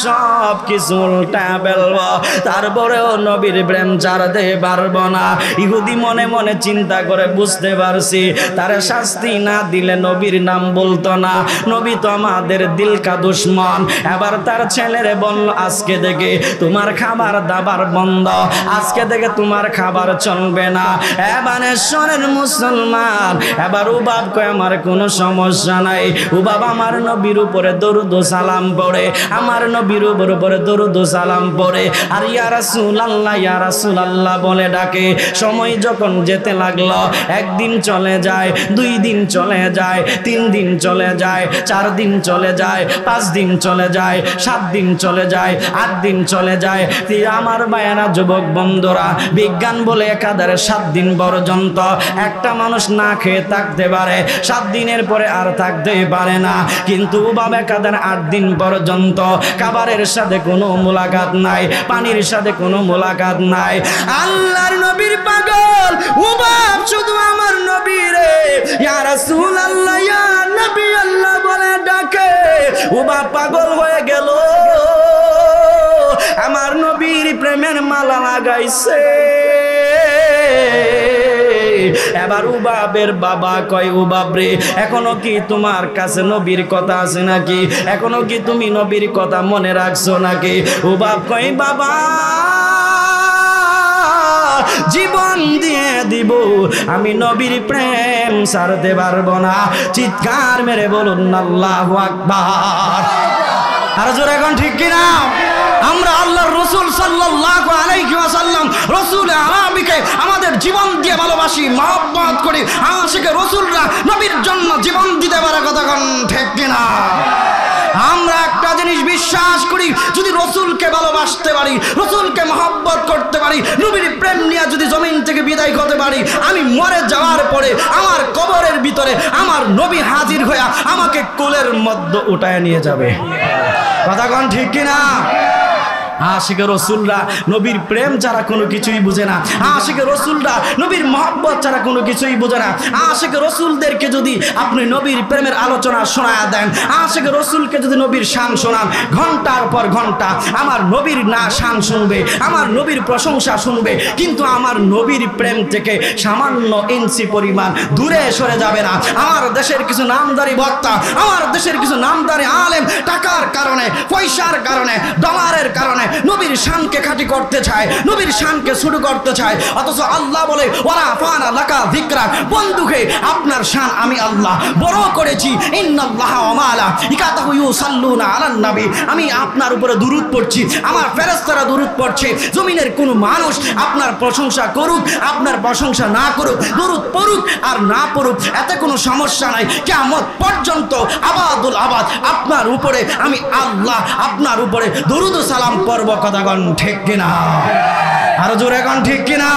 সব কিছু উল্টা ফেলব, তারপরেও নবীর প্রেম ছাড়তে পারবো না। ইহুদি মনে মনে চিন্তা করে বুঝতে পারছি, তারা শাস্তি না দিলে নবীর নাম বলতো না, নবী তো আমাদের দিল কা দুশ্মন। এবার তার ছেলেরে বলল, আজকে থেকে তোমার খাবার দাবার বন্ধ, আজকে থেকে তোমার খাবার চলবে না। বানেশ্বরের মুসলমান, এবার ও বাপ কয় আমার কোনো সমস্যা নাই, ও বাবা আমার নবীর উপরে দরুদ ও সালাম পড়ে, আমার নবীর উপরে দরুদ ও সালাম পড়ে, আর ইয়া রাসূলুল্লাহ ইয়া রাসূলুল্লাহ বলে ডাকে। সময় যখন যেতে লাগলো, একদিন চলে যায়, 2 দিন চলে যায়, 3 দিন চলে যায়, 4 দিন চলে যায়, 5 দিন চলে যায়, 7 দিন চলে যায়, 8 দিন চলে যায়। আমার ভাইয়েরা, যুবক বন্ধুরা, বিজ্ঞান বলে একাধারে 7 দিন পর্যন্ত একটা মানুষ না খেয়ে থাকতে পারে, 7 দিনের পরে আর থাকতে পারে না, কিন্তু বাবা একাধারে 8 দিন পর্যন্ত খাবারের সাথে কোনো মোলাকাত নাই, পানির সাথে কোনো মোলাকাত নাই। আল্লাহর নবীর পাগল ও বাপ শুধু আমার নবীরে ইয়া রাসূলুল্লাহ ইয়া নবী আল্লাহ বলে ডাকে, ও বাপ পাগল হয়ে গেল, আমার নবীর প্রেমের মালা লাগাইছে। এবার উবাবের বাবা কয়, উবাবরে এখনো কি তোমার কাছে নবীর কথা আছে নাকি, এখনো কি তুমি নবীর কথা মনে রাখছো নাকি? উবাব কয়, বাবা জীবন দিয়ে দিব, আমি নবীর প্রেম ছাড়তে পারবো না। চিৎকার মেরে বলুন আল্লাহু আকবার। আর জোরে এখন ঠিক কিনা? আমরা আল্লাহর রাসূল সাল্লাল্লাহু আলাইহি ওয়াসাল্লাম রাসূল আরবিকে আমাদের জীবন দিয়ে ভালোবাসি, মহব্বত করি। আশিকে রাসূলরা নবীর জন্য জীবন দিতে পারে, কথা কোন ঠিক কিনা? আমরা একটা জিনিস বিশ্বাস করি, যদি রাসূলকে ভালোবাসতে পারি, রাসূলকে মহব্বত করতে পারি, নবীর প্রেম নিয়ে যদি জমিন থেকে বিদায় হতে পারি, আমি মরে যাওয়ার পরে আমার কবরের ভিতরে আমার নবী হাজির হয়ে আমাকে কোলের মধ্যে উঠায় নিয়ে যাবে। কথা কোন ঠিক কিনা? আশিকে রাসূলরা নবীর প্রেম ছাড়া কোনো কিছুই বুঝে না, আশিকে রাসূলরা নবীর মহব্বত ছাড়া কোনো কিছুই বুঝে না। আশিকে রাসূলদেরকে যদি আপনি নবীর প্রেমের আলোচনা শোনায়া দেন, আশিকে রাসূলকে যদি নবীর শান শোনান, ঘন্টার পর ঘন্টা আমার নবীর না শান শুনবে, আমার নবীর প্রশংসা শুনবে, কিন্তু আমার নবীর প্রেম থেকে সামান্য ইঞ্চি পরিমাণ দূরে সরে যাবে না। আমার দেশের কিছু নামদারি বক্তা, আমার দেশের কিছু নামদারি আলেম টাকার কারণে, পয়সার কারণে, ডলারের কারণে নবীর শানকে খাঁটি করতে চায়, নবীর শানকে শুরু করতে চায়, অথচ আল্লাহ বলে ওয়ালা ফানা লাকা যিকরা, বন্ধুকে আপনার শান আমি আল্লাহ বড় করেছি। ইন্নাল্লাহা ওয়া মালাইকাতাহু ইউসাল্লুনা আলান নবী, আমি আপনার উপরে দুরূদ পড়ছি, আমার ফেরেশতারা দুরূদ পড়ছে। জমিনের কোনো মানুষ আপনার প্রশংসা করুক, আপনার প্রশংসা না করুক, দুরূদ পড়ুক আর না পড়ুক, এতে কোনো সমস্যা নাই। কিয়ামত পর্যন্ত আবাদুল আবাদ আপনার উপরে আমি আল্লাহ আপনার উপরে দুরূদ ও সালাম পড়ব। কথা কোন ঠিক কিনা? আরো জোরে কোন ঠিক কিনা?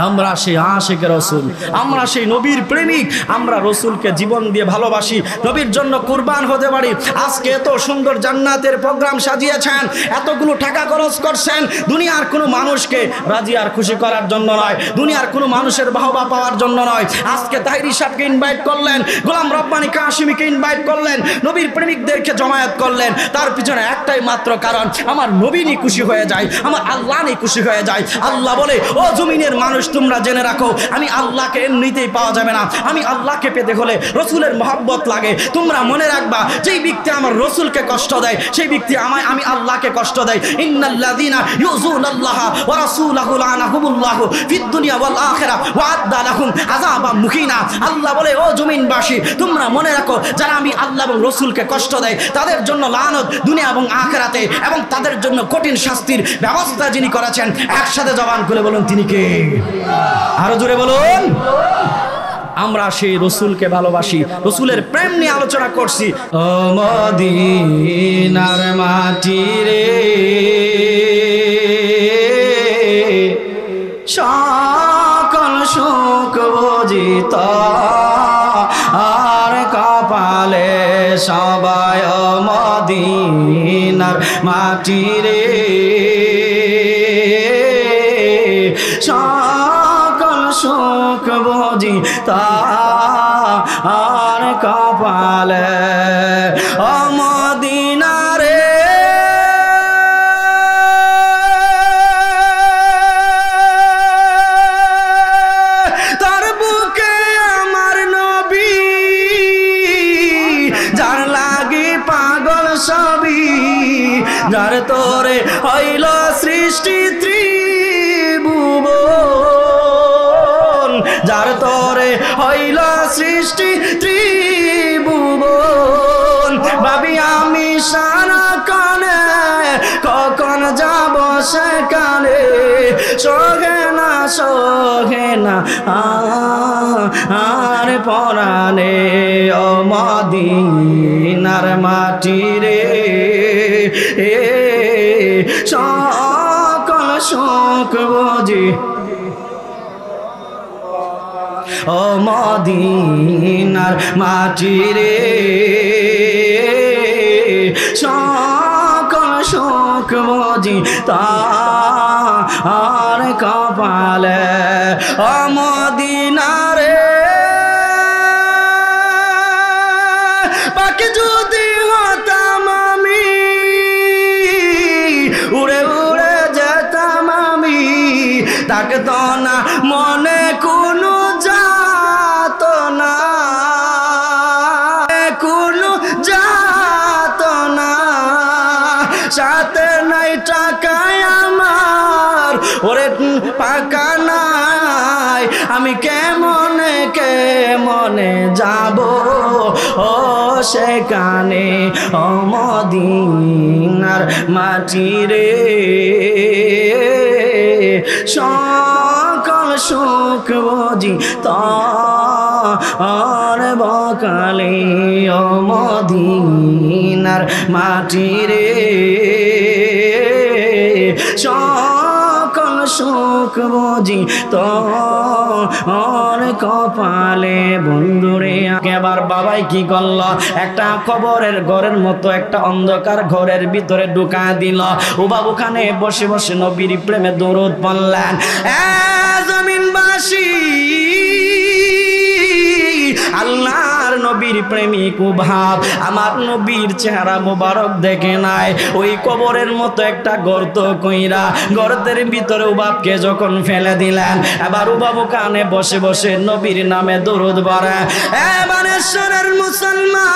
আমরা সেই আশিক রাসূল, আমরা সেই নবীর প্রেমিক, আমরা রসুলকে জীবন দিয়ে ভালোবাসি, নবীর জন্য কুরবান হতে পারি। আজকে এত সুন্দর জান্নাতের প্রোগ্রাম সাজিয়েছেন, এতগুলো টাকা খরচ করছেন, দুনিয়ার কোনো মানুষকে রাজি আর খুশি করার জন্য নয়, দুনিয়ার কোনো মানুষের বাহবা পাওয়ার জন্য নয়। আজকে তাহিরি সাহেবকে ইনভাইট করলেন, গোলাম রব্বানী কাশিমিকে ইনভাইট করলেন, নবীর প্রেমিকদেরকে জমায়েত করলেন, তার পিছনে একটাই মাত্র কারণ, আমার নবী নিয়ে খুশি হয়ে যায়, আমার আল্লাহ নিয়ে খুশি হয়ে যায়। আল্লাহ বলে, ও জমিনের মানুষ তোমরা জেনে রাখো, আমি আল্লাহকে এমনিতেই পাওয়া যাবে না, আমি আল্লাহকে পেতে হলে রসুলের মহব্বত লাগে। তোমরা মনে রাখবা, যেই ব্যক্তি আমার রসুলকে কষ্ট দেয় সেই ব্যক্তি আমি আল্লাহকে কষ্ট দেয়। ইন্নাল্লাযীনা ইউযুনাল্লাহা ওয়া রাসূলাহু লানাহুমুল্লাহু ফিদ দুনিয়া ওয়াল আখিরা ওয়া আ'আদ্দা লাহুম আযাবাম মুহিনা। আল্লাহ বলে, ও জমিনবাসী তোমরা মনে রাখো, যারা আমি আল্লাহ এবং রসুলকে কষ্ট দেয় তাদের জন্য লানত দুনিয়া এবং আখিরাতে, এবং তাদের জন্য কঠিন শাস্তির ব্যবস্থা যিনি করেছেন। একসাথে জবান খুলে বলুন, তিনি কে? আরো জোরে বলুন। আমরা সেই রসুলকে ভালোবাসি, রসুলের প্রেম নিয়ে আলোচনা করছি। ও মদিনার মাটি রে, সকল সুখ বুঝিত আর কপালে সবাই, ও মদিনার মাটি রে, সকল সুখ বুঝি তার কপালে, ও মদিনা রে, তার বুকে আমার নবী, যার লাগি পাগল সবই, যার তোরে হইল সৃষ্টি ত্রিভুবন, যার তোরে হইল সৃষ্টি ত্রিভুবন। ভাবি আমি সারা কানে কখন যাব সেখানে, সোহে না আর পরাণে, ও মদিনার মাটি রে, সকল সুখ বুঝি, ও মদিনার মাটি রে, সকল সুখ বুঝি তার কপালে, ও মদিনা রে। পাখি যদি হতাম আমি, উড়ে উড়ে যেতাম আমি, তাকে তো না মনে কোনো যাত না, কোনো যাত না, সাথে নাই টাকায় আমার, ওরে পাকা নাই, আমি কেমনে যাব ও সেখানে, ও মদিনার মাটি রে, সকল সুখ বুঝি তার বকালে, ও মদিনার মাটি রে, সকল সুখ বুঝি তোর কপালে। বন্ধুরে এবার বাবাই কি করল, একটা কবরের ঘরের মতো একটা অন্ধকার ঘরের ভিতরে ঢুকা দিল। ও বাবুখানে বসে বসে নবীর প্রেমে দরুদ পড়লেন। জমিনবাসী আল্লাহর নবীর প্রেমিক ভাব, আমার নবীর চেহারা মোবারক দেখে নাই, ওই কবরের মতো একটা গর্ত কইরা গর্তের ভিতরে উবাবকে যখন ফেলে দিলেন, এবার উবাবু কানে বসে বসে নবীর নামে দরুদ পড়ে। বানেশ্বরের মুসলমান,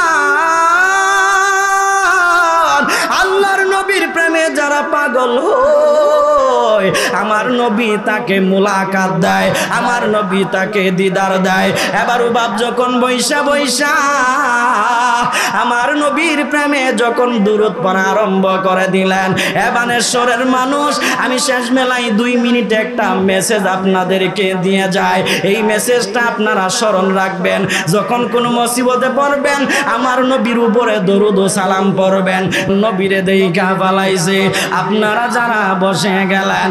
আল্লাহর নবীর প্রেমে যারা পাগল হয়, আমার নবী তাকে মুলাকাত দেয়, আমার নবী তাকে দিদার দেয়। এবার উবাব যখন বৈশা বৈশা আমার নবীর প্রেমে যখন দরুদ পড়া আরম্ভ করে দিলেন, বানেশ্বরের মানুষ, আমি শেষ মেলায় 2 মিনিটে একটা মেসেজ আপনাদেরকে দিয়ে যায়। এই মেসেজটা আপনারা স্মরণ রাখবেন, যখন কোনো মুসিবতে পড়বেন আমার নবীর উপরে দরুদ ও সালাম পড়বেন। নবীরে দেইখা ফালাইছে, আপনারা যারা বসে গেলেন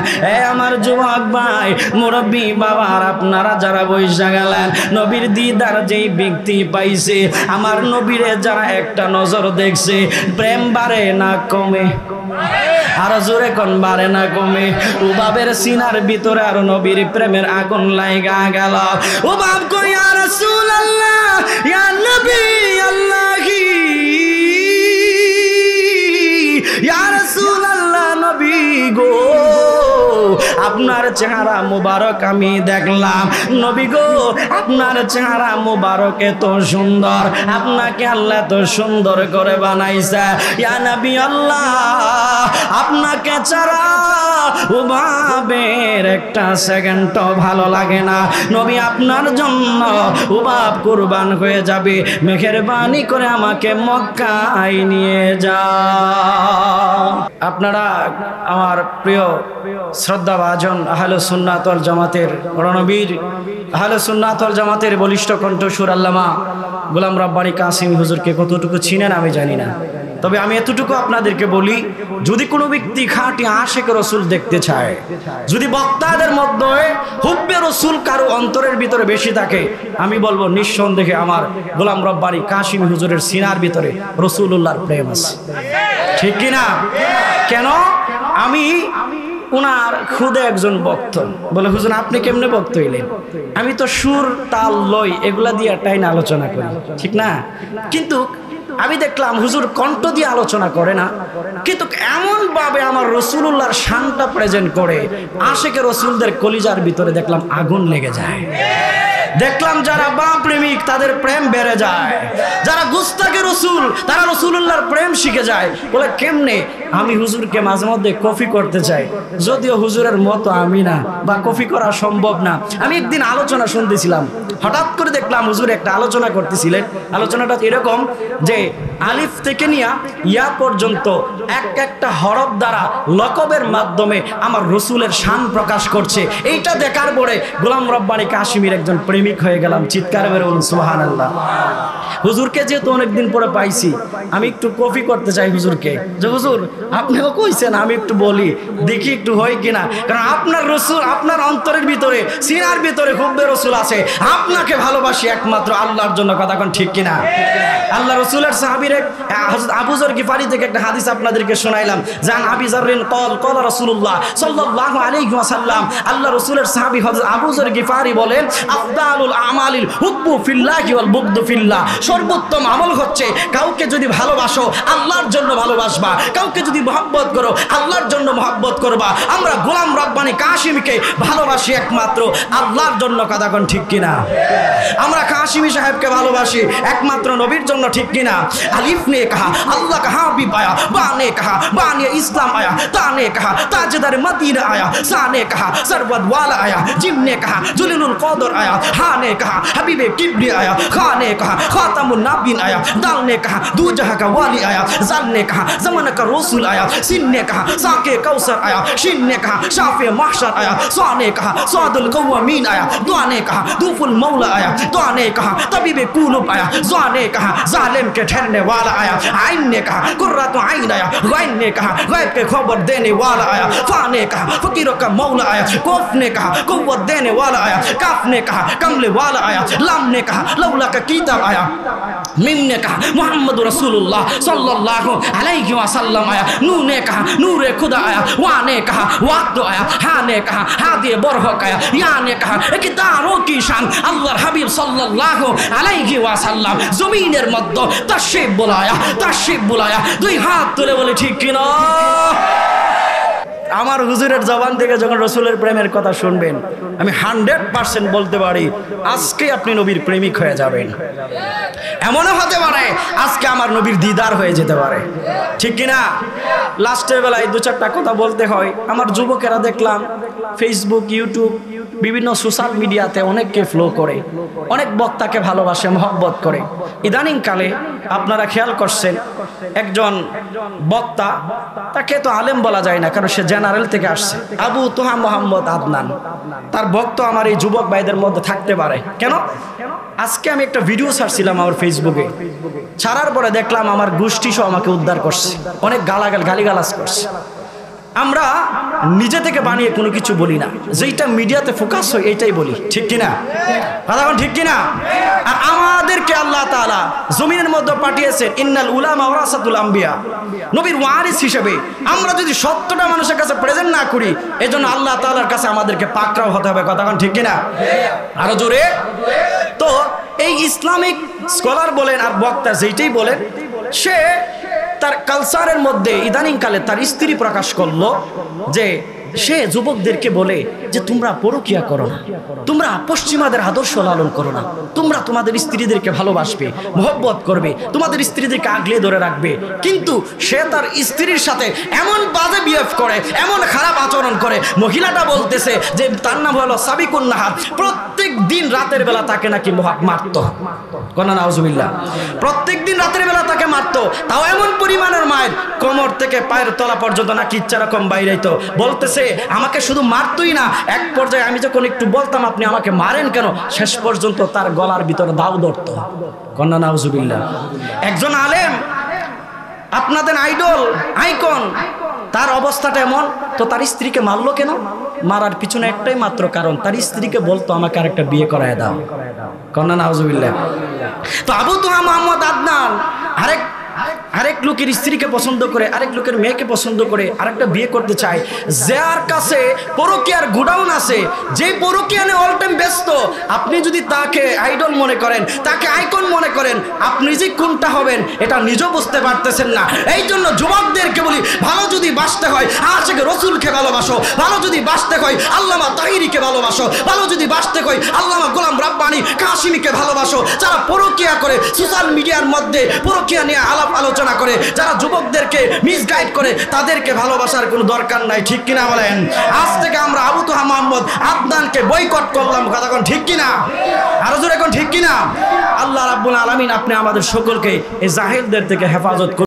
আমার যুবক ভাই মুরব্বী বাবার আপনারা যারা বইসা গেলেন, নবীর দিদার যেই ব্যক্তি পাইছে, আমার নবীরে যারা একটা নজর দেখছে, প্রেম বাড়ে না কমে? আরো জোরে কোন বাড়ে না কমে? উবাবের সিনার ভিতরে আর নবীর প্রেমের আগুন লাগা গেল। উবাব কই ইয়া রাসূলুল্লাহ ইয়া নবী আল্লাহি ইয়া রাসূলুল্লাহ, নবী গো আপনার চেহারা মুবারক আমি দেখলাম। নবী গো আপনার চেহারা মুবারক এত সুন্দর, আপনাকে আল্লাহ এত সুন্দর করে বানাইছে। ইয়া নবী আল্লাহ, আপনাকে ছাড়া উবাবের একটা সেকেন্ডও ভালো লাগে না। নবী আপনার জন্য উবাব কুরবান হয়ে যাবে, মেহেরবানি করে আমাকে মক্কায় নিয়ে যাও। আপনারা আমার প্রিয় শ্রদ্ধাভাজন আহলে সুন্নাত ওয়াল জামাতের রণবীর আহলে সুন্নাত ওয়াল জামাতের বলিষ্ঠ কণ্ঠস্বর আল্লামা গোলাম রব্বানী কাসিমি হুজুরকে কতটুকু চিনেন আমি জানি না, তবে আমি এতটুকু আপনাদেরকে বলি, যদি কোনো ব্যক্তি খাঁটি আশিক রসুল দেখতে চায়, যদি বক্তাদের মধ্যে হুব্বে রসুল কারো অন্তরের ভিতরে বেশি থাকে, আমি বলবো নিঃসন্দেহে আমার গোলাম রব্বানী কাসিমি হুজুরের সিনার ভিতরে রসুলুল্লাহর প্রেম আছে। ঠিক কিনা? কেন? আমি উনার খুদে একজন ভক্ত। বলে হুজুর আপনি কেমনে ভক্ত হইলেন? আমি তো সুর তাল লয় এগুলা দিয়ে টাইন আলোচনা করি, ঠিক না? কিন্তু আমি দেখলাম হুজুর কণ্ঠ দিয়ে আলোচনা করে না, কিন্তু এমন ভাবে আমার রসুলুল্লাহর শানটা প্রেজেন্ট করে, আশিকে রসুলদের কলিজার ভিতরে দেখলাম আগুন লেগে যায়। দেখলাম যারা বা প্রেমিক তাদের প্রেম বেড়ে যায়, যারা গুস্তাকে রসুল তারা রসুলুল্লাহর প্রেম শিখে যায়। বলে কেমনে? আমি হুজুরকে মাঝে মধ্যে কফি করতে চাই, যদিও হুজুরের মতো আমি না, বা কফি করা সম্ভব না। আমি একদিন আলোচনা শুনতেছিলাম, হঠাৎ করে দেখলাম হুজুর একটা আলোচনা করতেছিলেন। আলোচনাটা এরকম যে আলিফ থেকে নিয়া ইয়া পর্যন্ত একটা হরফ দ্বারা লকবের মাধ্যমে আমার রসুলের শান প্রকাশ করছে। এইটা দেখার পরে গোলাম রব্বানী কাশিমির একজন প্রেমিক হয়ে গেলাম। চিৎকার বের বলুন সুবহানাল্লাহ। হুজুরকে যেহেতু অনেকদিন পরে পাইছি, আমি একটু কফি করতে চাই হুজুরকে, যে হুজুর আপনিও কইছেন আমি একটু বলি, দেখি একটু হয় কিনা। কারণ আপনার রসুল আপনার অন্তরের ভিতরে সিনার ভিতরে হুব্বে রসুল আছে, আপনাকে ভালোবাসি একমাত্র আল্লাহর জন্য। কথা কোন ঠিক কিনা? আল্লাহ রসুলের সাহাবীর হযরত আবু যর গিফারি থেকে একটা হাদিস আপনাদেরকে শোনাইলাম। জান আবি যররিন ক্বাল রাসূলুল্লাহ সাল্লাল্লাহু আলাইহি ওয়াসাল্লাম, আল্লাহ রসুলের সাহাবী হযরত আবু যর গিফারি বলেন, আফদালুল আমালিল হুব্বু ফিল্লাহি ওয়াল বুগদু ফিল্লাহ। সর্বোত্তম আমল হচ্ছে কাউকে যদি ভালোবাসো আল্লাহর জন্য ভালোবাসবা, কাউকে যদি মহব্বত করো আল্লাহর জন্য মহব্বত করবা। আমরা গোলাম রব্বানী কাশিমকে ভালোবাসি একমাত্র আল্লাহর জন্য। কথা কোন ঠিক কিনা? আমরা কাশিমি সাহেবকে ভালোবাসি একমাত্র নবীর জন্য, ঠিক কিনা? আলিফ নে কহা আল্লাহ কা হাবিব আয়া, বা নে কহা বানিয়ে ইসলাম আয়া, তা নে কহা তাজদার মদিনা আয়া, সা নে কহা সরবত ওয়ালা আয়া, জিম নে কহা জলিলুল কদর আয়া, হা নে কহা হাবিবে কিবরি আয়া, খা নে কহা খাতামুন নাবিন আয়া, দাল ने कहा दू जहां का वाली आया, जाल ने कहा जमाना का रसूल आया, सिन ने कहा साके कौसर आया, शिन ने कहा शाफे महशर आया, सा ने कहा सादुल कव्वामीन आया, दुआ ने कहा दूफुल मौला आया, दुआ ने कहा तबीबे कुलूब आया, जुआ ने कहा जालिम के ठहरने वाला आया, आइन ने कहा कुर्रतु आइन आया, गैन ने कहा गैब के खबर देने वाला आया, फा ने कहा फकीरों का मौला आया, कोफ ने कहा कुव्वत देने वाला आया, काफ ने कहा कमले वाला आया, लाम ने कहा लौला का किताब आया, मीम ने कहा मोहम्मद रसूलुल्लाह सल्लल्लाहु अलैहि वसल्लम आया, नून ने कहा नूरे खुदा आया, वा ने कहा वाक़ आया, हा ने कहा हादी बरहक आया, या ने कहा इकदारों की शान अल्लाहर हबीब सल्लल्लाहु अलैहि वसल्लम जमीনের মধ্যে তাশরিফ বুলায়া দুই হাত তুলে বলে ঠিক কিনা? আমার হুজুরের জবান থেকে যখন রসুলের প্রেমের কথা শুনবেন, আমি 100% বলতে পারি আজকে আপনি নবীর প্রেমিক হয়ে যাবেন। এমনও হতে পারে আজকে আমার নবীর দিদার হয়ে যেতে পারে, ঠিক কিনা? লাস্টের বেলায় দু চারটা কথা বলতে হয়। আমার যুবকেরা দেখলাম ফেসবুক, ইউটিউব, বিভিন্ন সোশ্যাল মিডিয়াতে অনেককে ফলো করে, অনেক বক্তাকে ভালোবাসে, মহব্বত করে। ইদানিং কালে আপনারা খেয়াল করছেন একজন বক্তা, তাকে তো আলেম বলা যায় না কারণ সে জেনারেল থেকে আসছে, আবু তোহা মোহাম্মদ আদনান। তার ভক্ত আমার এই যুবক ভাইদের মধ্যে থাকতে পারে। কেন? আজকে আমি একটা ভিডিও ছাড়ছিলাম আমার ফেসবুকে, ছাড়ার পরে দেখলাম আমার গোষ্ঠী সহ আমাকে উদ্ধার করছে, অনেক গালিগালাজ করছে। আমরা নিজে থেকে বানিয়ে কোনো কিছু বলি না, যেইটা মিডিয়াতে ফোকাস হয় এইটাই বলি, ঠিক কিনা? কথা বলেন ঠিক কিনা? আর আমাদেরকে আল্লাহ তাআলা জমিনের মধ্যে পাঠিয়েছেন ইন্নাল উলামা ওয়ারাসাতুল আম্বিয়া, নবীর ওয়ারিস হিসেবে। আমরা যদি সত্যটা মানুষের কাছে প্রেজেন্ট না করি, এজন্য আল্লাহ তাআলার কাছে আমাদেরকে পাকড়াও হতে হবে। কথা বলেন ঠিক কিনা? আরো জোরে। তো এই ইসলামিক স্কলার বলেন আর বক্তা যেইটাই বলেন, সে তার কালচারের মধ্যে ইদানিংকালে তার স্ত্রী প্রকাশ করলো যে সে যুবকদেরকে বলে যে তোমরা পরকিয়া করো না, তোমরা পশ্চিমাদের আদর্শ লালন করো না, তোমরা তোমাদের স্ত্রীদেরকে ভালোবাসবে, মহব্বত করবে, তোমাদের স্ত্রীদেরকে আগলে ধরে রাখবে। কিন্তু সে তার স্ত্রীর সাথে এমন বাজে বিহেভ করে, এমন খারাপ আচরণ করে। মহিলাটা বলতেছে যে তার নাম হলো সাবিকুন নাহার, প্রত্যেক দিন রাতের বেলা তাকে নাকি মারতো। কন্যা নাউজুবিল্লাহ, প্রত্যেক দিন রাতের বেলা তাকে মারতো, তাও এমন পরিমাণের মায়ের কোমর থেকে পায়ের তলা পর্যন্ত নাকি ইচ্ছা রকম বাইরেইতো। বলতেছে আমাকে শুধু মারতোই না, এক পর্যায়ে আমি যখন একটু বলতাম আপনি আমাকে মারেন কেন, শেষ পর্যন্ত তার গলার ভিতরে দাও ধরতো। কন্যা নাউজুবিল্লাহ। একজন আলেম, আপনাদের আইডল, আইকন, তার অবস্থাটা এমন, তো তার স্ত্রীকে মারলো কেন? মারার পিছনে একটাই মাত্র কারণ, তার স্ত্রীকে বলতো আমাকে আরেকটা বিয়ে করায় দাও। কন্যা নাউজুবিল্লাহ। তো আবু তোহা মোহাম্মদ আদনান আরেক লোকের স্ত্রীকে পছন্দ করে, আরেক লোকের মেয়েকে পছন্দ করে, আরেকটা বিয়ে করতে চায়। যার কাছে পরকীয়ার গোডাউন আছে, যে পরকীয়া নিয়ে অল টাইম ব্যস্ত, আপনি যদি তাকে আইডল মনে করেন, তাকে আইকন মনে করেন, আপনি যে কোনটা হবেন এটা নিজেও বুঝতে পারতেছেন না। এই জন্য যুবকদেরকে বলি, ভালো যদি বাঁচতে হয় আশিক রসুলকে ভালোবাসো, ভালো যদি বাঁচতে হয় আল্লামা তাহিরিকে ভালোবাসো, ভালো যদি বাঁচতে হয় আল্লামা গোলাম রাব্বানি কাশিমিকে ভালোবাসো। যারা পরকীয়া করে, সোশ্যাল মিডিয়ার মধ্যে পরকীয়া নিয়ে আলোচনা করে, যারা যুবকদেরকে মিসগাইড করে, তাদেরকে ভালোবাসার কোনো দরকার নাই, ঠিক কিনা বলেন? আজ থেকে আমরা আবু তোহা মোহাম্মদ আদনানকে বয়কট করলাম। কথা কোন ঠিক কিনা? আরো জোরে কোন ঠিক কিনা? আল্লাহ রাব্বুল আলামিন আপনি আমাদের সকলকে এই জাহেলদের থেকে হেফাজত করুন।